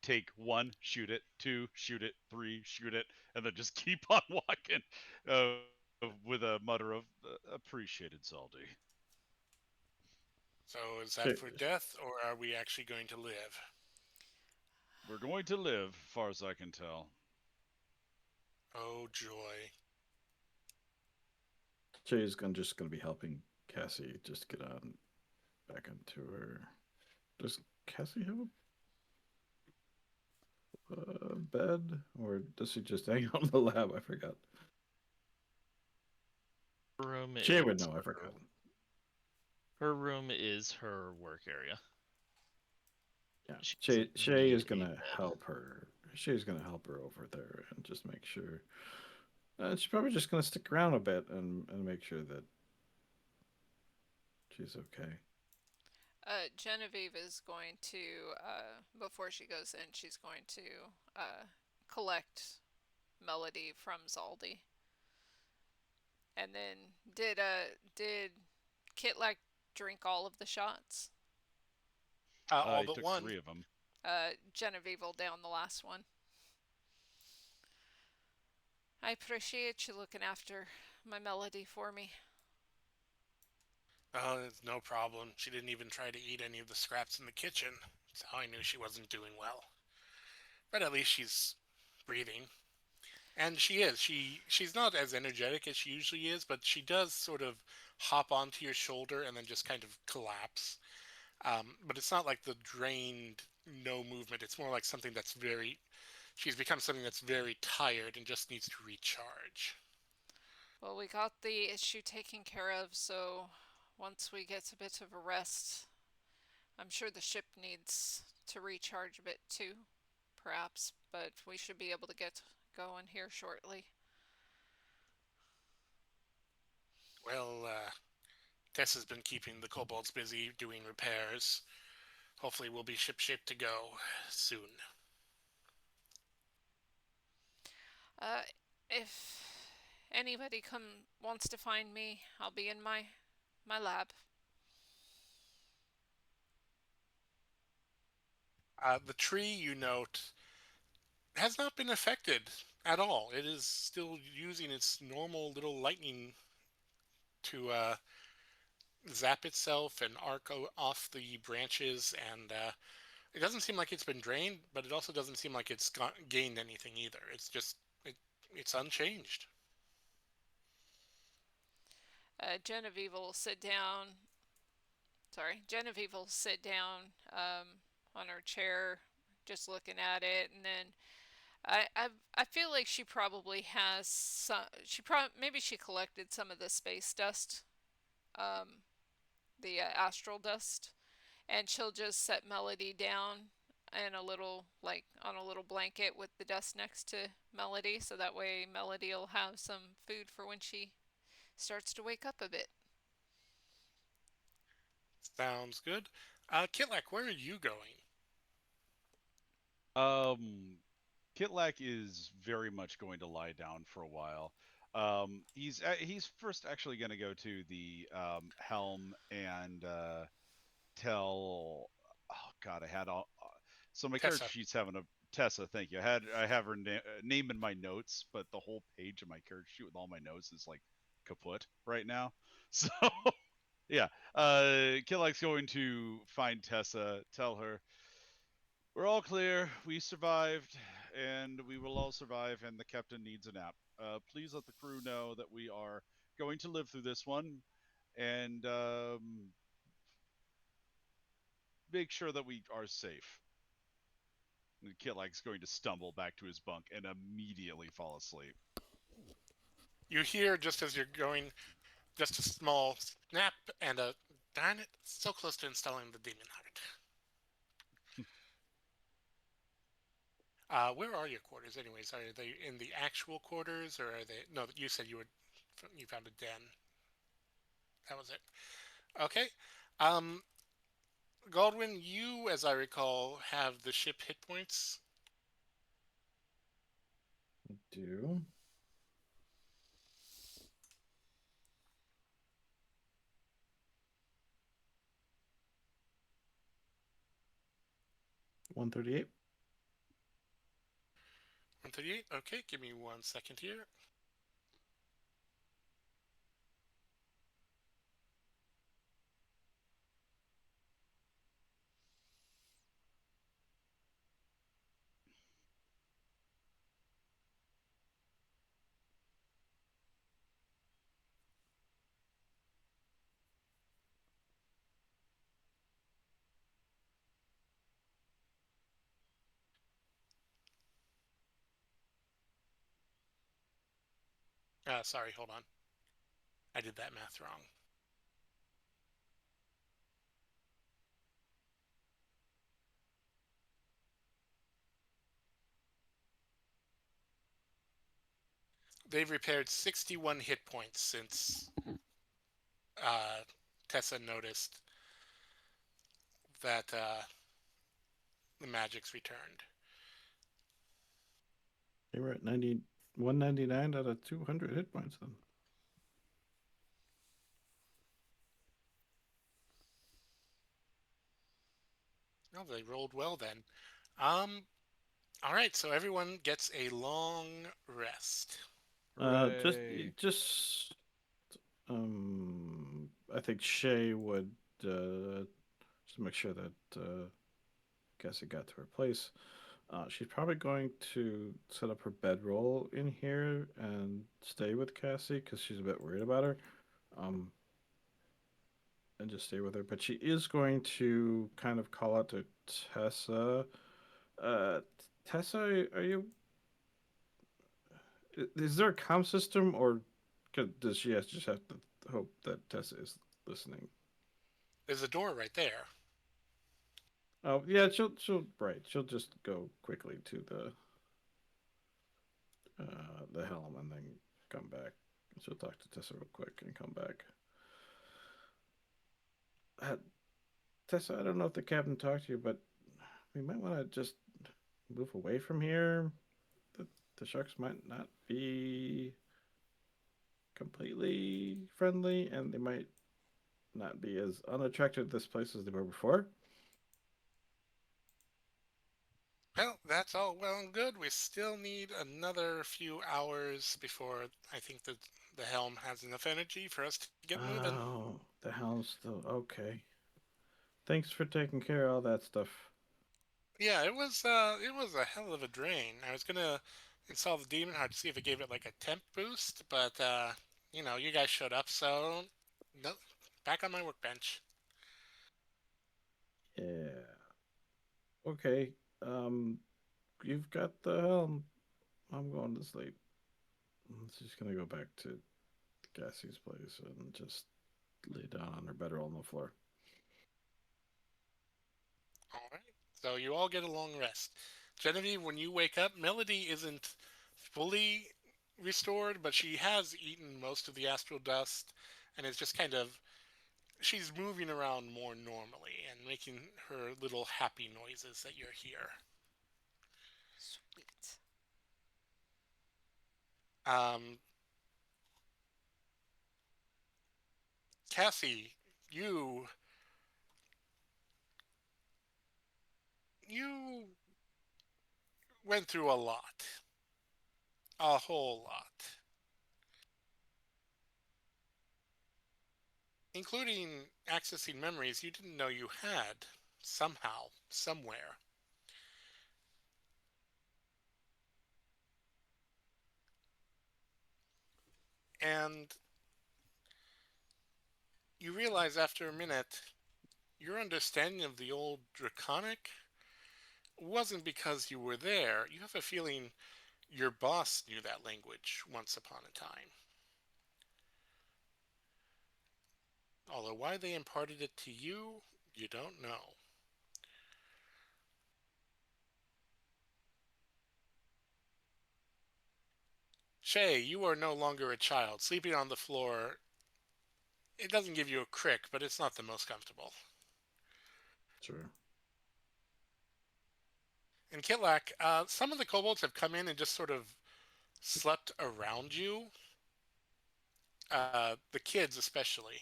take 1, shoot it, 2, shoot it, 3, shoot it, and then just keep on walking with a mutter of appreciated Zaldi. So is that for death, or are we actually going to live? We're going to live, as far as I can tell. Oh joy! Jay's just gonna be helping Cassie just get on back into her. Does Cassie have a bed, or does she just hang out in the lab? I forgot. Her room Jay is, would know. I forgot. her room is her work area. Yeah, She Shay doesn't need is a gonna bed. help her. Shay's gonna help her over there and just make sure. She's probably just gonna stick around a bit and make sure that she's okay. Genevieve is going to, before she goes in, she's going to collect Melody from Zaldi. And then, did Kitlack drink all of the shots? All He but took one. 3 of them. Genevieve will down the last one. I appreciate you looking after my Melody for me. Oh, it's no problem. She didn't even try to eat any of the scraps in the kitchen. That's how I knew she wasn't doing well. But at least she's breathing. And she is. She's not as energetic as she usually is, but she does sort of hop onto your shoulder and then just kind of collapse. But it's not like the drained, no movement. It's more like something that's very. She's become something that's very tired and just needs to recharge. Well, we got the issue taken care of, so once we get a bit of a rest, I'm sure the ship needs to recharge a bit too, perhaps, but we should be able to get going here shortly. Well, Tessa's been keeping the kobolds busy doing repairs. Hopefully, we'll be shipshape to go soon. If anybody wants to find me, I'll be in my lab. The tree, you note, has not been affected at all. It is still using its normal little lightning to zap itself and arc off the branches, and it doesn't seem like it's been drained, but it also doesn't seem like it's gained anything either. It's just it's unchanged. Genevieve will sit down. Sorry, Genevieve will sit down on her chair, just looking at it, and then I feel like she probably has some. Maybe she collected some of the space dust, the astral dust, and she'll just set Melody down in a little on a little blanket with the dust next to Melody, so that way Melody will have some food for when she starts to wake up a bit. Sounds good. Kitlak, where are you going? Kitlack is very much going to lie down for a while. He's first actually going to go to the helm and tell. Oh God, I had all. So my Tessa. character sheet's having a Tessa. Thank you. I have her name in my notes, but the whole page of my character sheet with all my notes is like kaput right now. So yeah, Killack's going to find Tessa, tell her we're all clear, we survived, and we will all survive, and the captain needs a nap. Please let the crew know that we are going to live through this one, and make sure that we are safe. And Kitlag's going to stumble back to his bunk and immediately fall asleep. You hear, just as you're going, just a small snap and a darn it, so close to installing the demon heart. Where are your quarters, anyways? Are they in the actual quarters, or are they? No, you said you found a den. That was it. Okay. Um, Galdwin, you, as I recall, have the ship hit points. Do 138. 138. Okay, give me 1 second here. Sorry, hold on. I did that math wrong. They've repaired 61 hit points since Tessa noticed that the magic's returned. They were at 199 out of 200 hit points then. Oh, they rolled well then. All right, so everyone gets a long rest. Hooray. Just I think Shay would just make sure that Cassie got to her place. She's probably going to set up her bedroll in here and stay with Cassie because she's a bit worried about her. And just stay with her. But she is going to kind of call out to Tessa. Tessa, are you? Is there a comm system, or does she just have to hope that Tessa is listening? There's a door right there. Oh yeah, she'll she'll just go quickly to the helm and then come back. She'll talk to Tessa real quick and come back. Tessa, I don't know if the captain talked to you, but we might want to just move away from here. The sharks might not be completely friendly, and they might not be as unattractive to this place as they were before. Well, that's all well and good. We still need another few hours before I think the helm has enough energy for us to get moving. Oh, the helm's still okay. Thanks for taking care of all that stuff. Yeah, it was a hell of a drain. I was gonna install the demon heart to see if it gave it like a temp boost, but you know, you guys showed up, so no, back on my workbench. Yeah. Okay. You've got the helm. I'm going to sleep. She's gonna go back to Cassie's place and just lay down on her bedroll on the floor. All right. So you all get a long rest. Genevieve, when you wake up, Melody isn't fully restored, but she has eaten most of the astral dust and is just kind of she's moving around more normally and making her little happy noises that you're here. Sweet. Um, Cassie, you you went through a lot, a whole lot, including accessing memories you didn't know you had somehow, somewhere. And you realize after a minute, your understanding of the old Draconic wasn't because you were there. You have a feeling your boss knew that language once upon a time. Although why they imparted it to you, you don't know. Shay, you are no longer a child. Sleeping on the floor, it doesn't give you a crick, but it's not the most comfortable. Sure. And Kitlak, some of the kobolds have come in and just sort of slept around you. The kids, especially.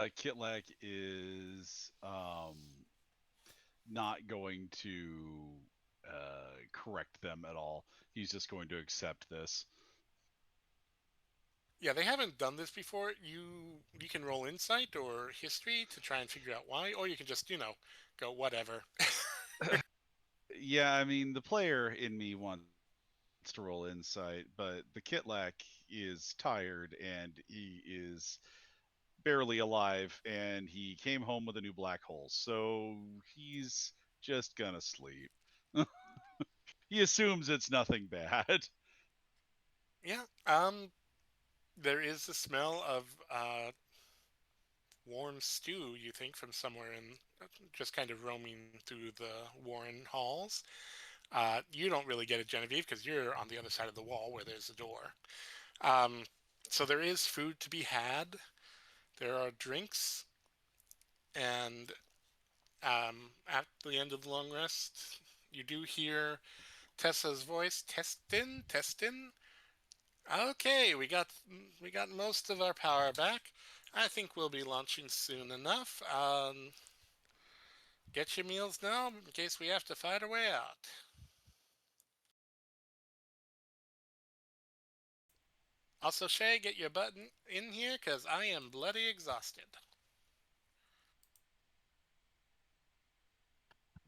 Kitlak is not going to correct them at all. He's just going to accept this. Yeah, they haven't done this before. You can roll insight or history to try and figure out why, or you can just go whatever. Yeah, I mean, the player in me wants to roll insight, but the Kitlak is tired and he is barely alive, and he came home with a new black hole, so he's just gonna sleep. He assumes it's nothing bad. Yeah. There is the smell of warm stew. You think from somewhere in just kind of roaming through the Warren halls. You don't really get it, Genevieve, because you're on the other side of the wall where there's a door. Um, so there is food to be had. There are drinks, and at the end of the long rest, you do hear Tessa's voice. Testin, Testin. Okay, we got most of our power back. I think we'll be launching soon enough. Get your meals now in case we have to fight our way out. Also, Shay, get your butt in here because I am bloody exhausted.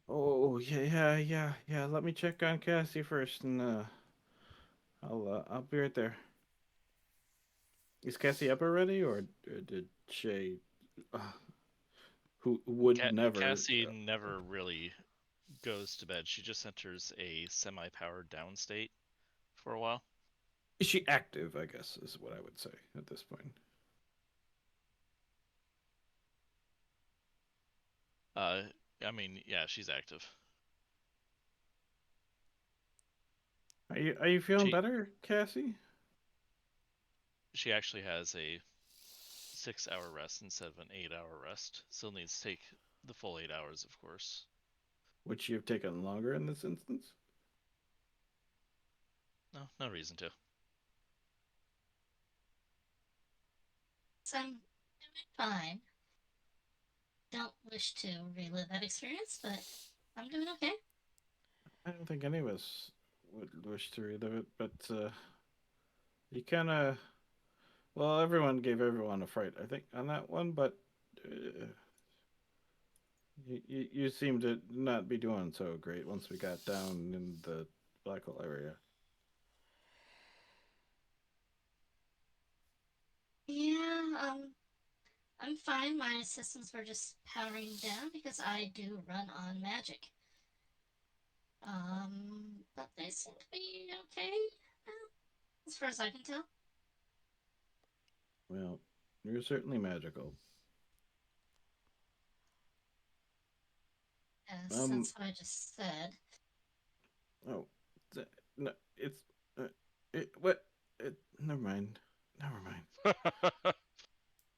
Oh yeah. Let me check on Cassie first, and I'll be right there. Is Cassie up already, or did Shay, uh, who would never? Cassie never really goes to bed. She just enters a semi-powered down state for a while. Is she active? I guess is what I would say at this point. I mean, yeah, she's active. Are you feeling She better, Cassie? she actually has a 6-hour rest instead of an 8-hour rest. Still needs to take the full 8 hours, of course. Would she have taken longer in this instance? No reason to. So I'm doing fine. Don't wish to relive that experience, but I'm doing okay. I don't think any of us would wish to relive it, but you kind of. Well, everyone gave everyone a fright, I think, on that one, but you seem to not be doing so great once we got down in the black hole area. Yeah, I'm fine. My systems were just powering down because I do run on magic. But they seem to be okay, as far as I can tell. Well, you're certainly magical. Yes, that's what I just said. Oh, no, it's what? Never mind. Never mind.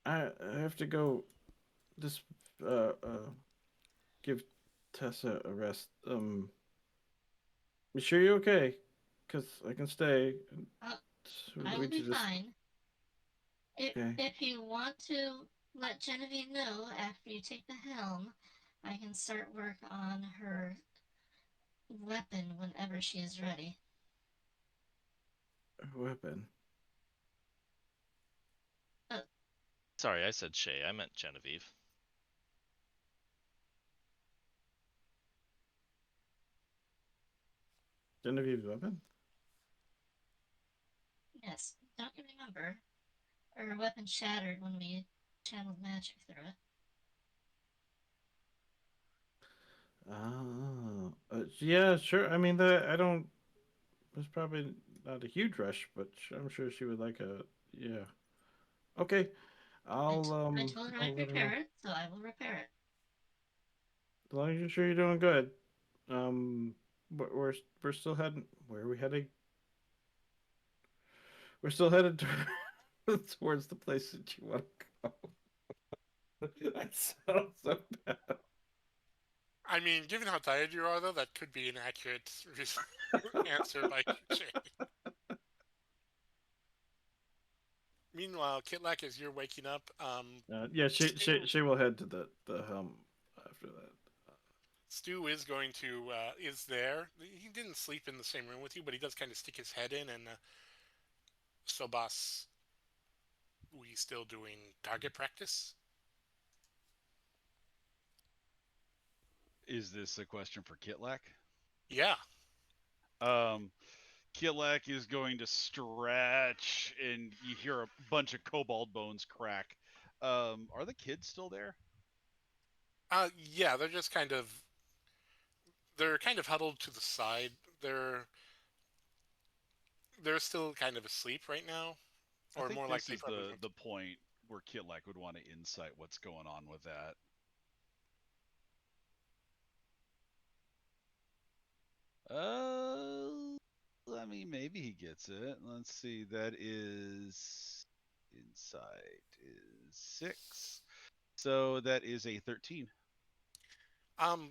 I have to go. Just give Tessa a rest. You sure you're okay? Cause I can stay. I will be fine. Okay. If you want to let Genevieve know after you take the helm, I can start work on her weapon whenever she is ready. Weapon. Sorry, I said Shay. I meant Genevieve. Genevieve's weapon? Yes, don't you remember? Her weapon shattered when we channeled magic through it. Oh, yeah, sure. I mean, I don't. It's probably not a huge rush, but I'm sure she would like a. Yeah. Okay. I told her I'll I'd let her know. repair it, so I will repair it. As long as you're sure you're doing good. But we're still heading. Where are we heading? We're still headed towards the place that you want to go. That sounds so bad. I mean, given how tired you are, though, that could be an accurate answer by Shay. Meanwhile, Kitlak, as you're waking up, Yeah, she will head to the helm after that. Stu is going to is there. He didn't sleep in the same room with you, but he does kind of stick his head in. And so, boss, we still doing target practice? Is this a question for Kitlak? Yeah. Kitlak is going to stretch, and you hear a bunch of cobalt bones crack. Are the kids still there? Yeah. They're kind of huddled to the side. They're still kind of asleep right now, I or think more this likely is probably. the point where Kitlak would want to insight what's going on with that. I mean, maybe he gets it. Let's see. That is insight is 6. So that is a 13. Um,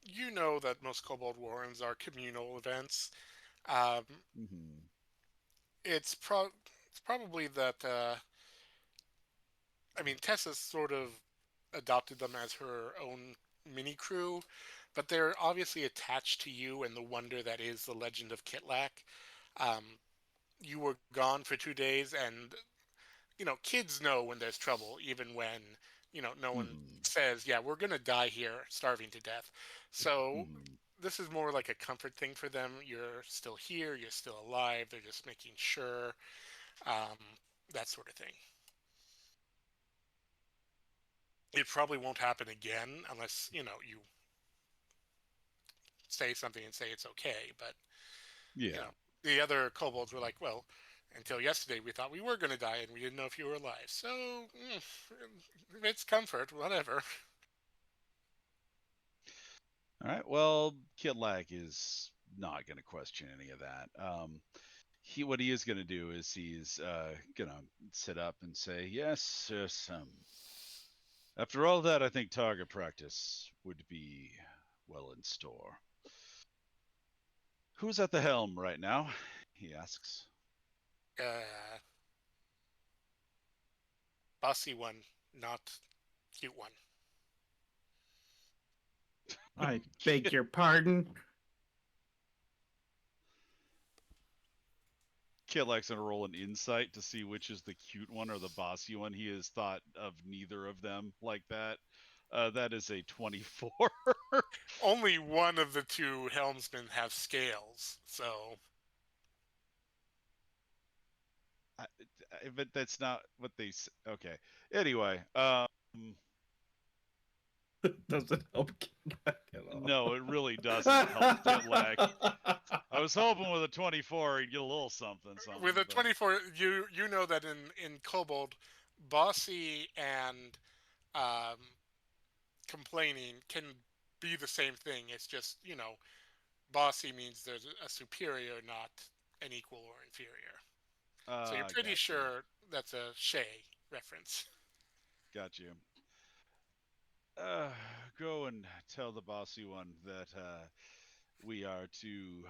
you know that most Kobold Warrens are communal events. Um, Mm-hmm. it's probably that. I mean, Tessa sort of adopted them as her own mini crew, but they're obviously attached to you and the wonder that is the Legend of Kitlak. Um, you were gone for 2 days, and kids know when there's trouble, even when no one Mm-hmm. says, "Yeah, we're gonna die here, starving to death." So Mm-hmm. this is more like a comfort thing for them. You're still here, you're still alive. They're just making sure, um, that sort of thing. It probably won't happen again unless you say something and say it's okay. But you Yeah. know, the other kobolds were like, well, until yesterday we thought we were going to die and we didn't know if you were alive. So it's comfort, whatever. All right. Well, Kitlak is not going to question any of that. What he is going to do is he's going to sit up and say, "Yes, yes. After all that, I think target practice would be well in store." Who's at the helm right now? He asks. Uh, Bossy one, not cute one. I beg your pardon. Kitlak's gonna roll an insight to see which is the cute one or the bossy one. He has thought of neither of them like that. That is a 24. Only one of the two helmsmen have scales, so But that's not what they. Okay. Anyway, Doesn't help Kitlak at all. no, it really doesn't help Kitlak. I was hoping with a 24 he'd get a little something. with a But 24, you know that in Kobold, bossy and um, complaining can be the same thing. It's just bossy means there's a superior, not an equal or inferior. So you're pretty got you. sure that's a Shay reference. Got you. Go and tell the bossy one that we are to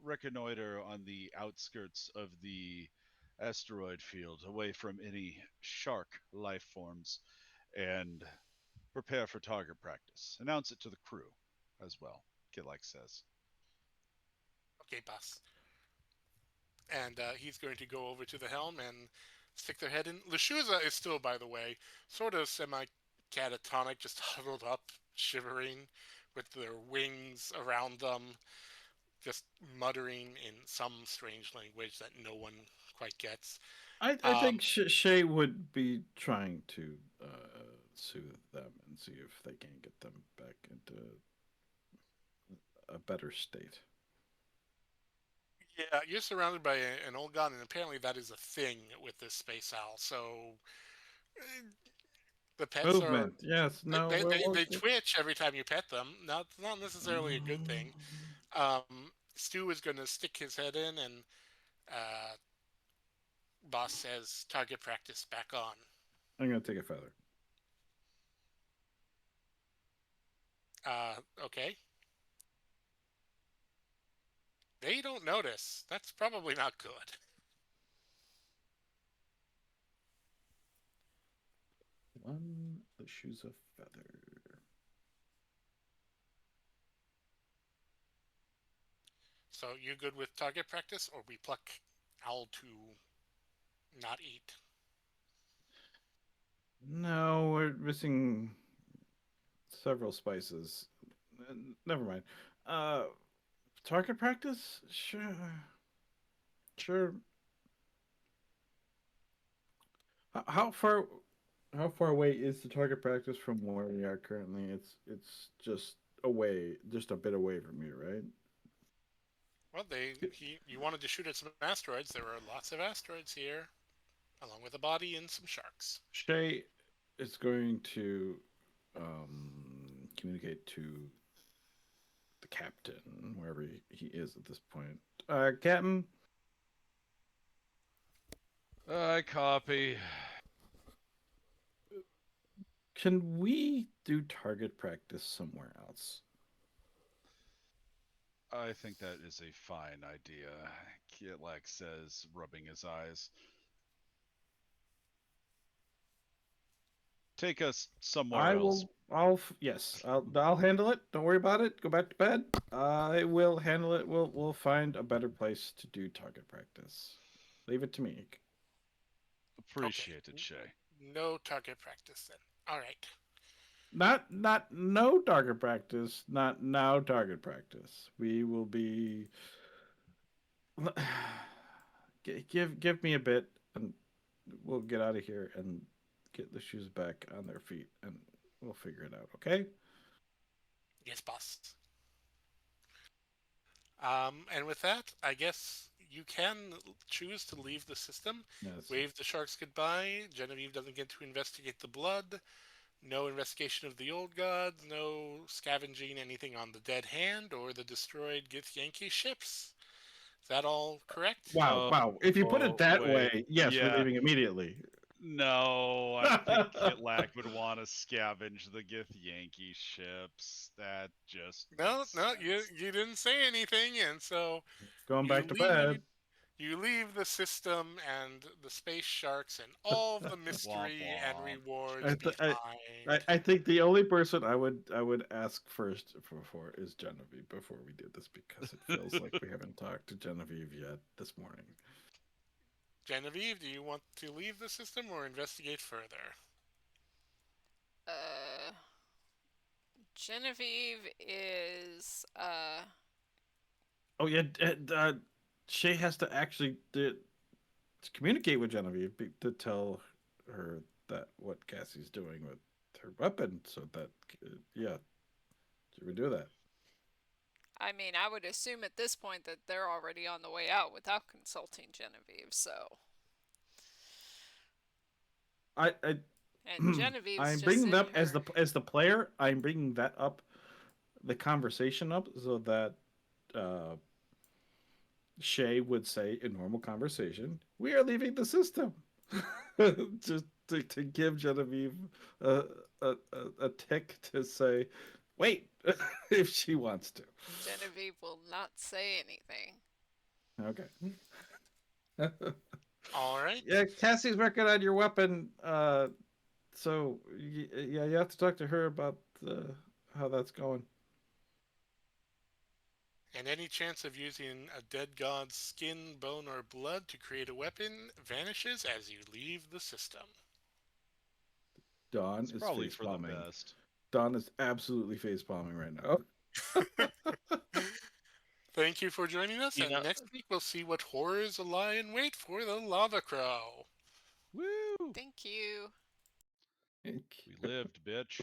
reconnoiter on the outskirts of the asteroid field, away from any shark life forms, and prepare for target practice. Announce it to the crew as well, Kitlak says. Okay, boss. And he's going to go over to the helm and stick their head in. Lashuza is still, by the way, sort of semi-catatonic, just huddled up, shivering, with their wings around them, just muttering in some strange language that no one quite gets. I think Shay would be trying to soothe them and see if they can get them back into a better state. Yeah, you're surrounded by an old god, and apparently that is a thing with this space owl. So eh, the pets are Movement, yes, no, they twitch every time you pet them. Not necessarily a good thing. Stu is going to stick his head in, and uh, boss says, "Target practice back on." I'm gonna take a feather. Okay. They don't notice. That's probably not good. One, the shoes of feather. So you good with target practice, or we pluck owl to not eat? No, we're missing several spices. Never mind. Uh, target practice? Sure. Sure. How far? How far away is the target practice from where we are currently? It's just away, just a bit away from you, right? Well, you wanted to shoot at some asteroids. There are lots of asteroids here, along with a body and some sharks. Shay is going to communicate to the captain, wherever he is at this point. Captain, I copy. can we do target practice somewhere else? I think that is a fine idea, Kitlak says, rubbing his eyes. Take us somewhere else. Yes, I'll handle it. Don't worry about it. Go back to bed. I will handle it. We'll find a better place to do target practice. Leave it to me. Appreciated, Shay. No target practice then. All right. Not no target practice. Not now target practice. We will be. Give me a bit, and we'll get out of here and get the shoes back on their feet, and we'll figure it out. Okay? Yes, boss. And with that, I guess you can choose to leave the system. Yes. Wave the sharks goodbye. Genevieve doesn't get to investigate the blood. No investigation of the old gods. No scavenging anything on the dead hand or the destroyed Githyanki ships. Is that all correct? Wow. If you put it that wait. way, yes, Yeah. we're leaving immediately. No, I think Kitlak would want to scavenge the Githyanki ships. That just No, makes you sense. didn't say anything, and so Going back to leave, bed. You leave the system and the space sharks and all the mystery and womp. rewards behind. I think the only person I would ask first for is Genevieve before we do this, because it feels like we haven't talked to Genevieve yet this morning. Genevieve, do you want to leave the system or investigate further? Genevieve is Oh yeah, Shay has to actually to communicate with Genevieve to tell her that what Cassie's doing with her weapon, so that yeah, she would do that. I mean, I would assume at this point that they're already on the way out without consulting Genevieve, so. And Genevieve's I'm just bringing that sitting up as the player. I'm bringing that up, the conversation up, so that Shay would say in normal conversation, "We are leaving the system," just to give Genevieve a tick to say, "Wait," if she wants to. Genevieve will not say anything. Okay. All right. Yeah, Cassie's working on your weapon. So yeah, you have to talk to her about how that's going. And any chance of using a dead god's skin, bone, or blood to create a weapon vanishes as you leave the system. Dawn It's is probably face for the palming. best. Dawn is absolutely face palming right now. Thank you for joining us, You and know- next week we'll see what horrors lie in wait for the lava crow. Woo! Thank you. We lived, bitch.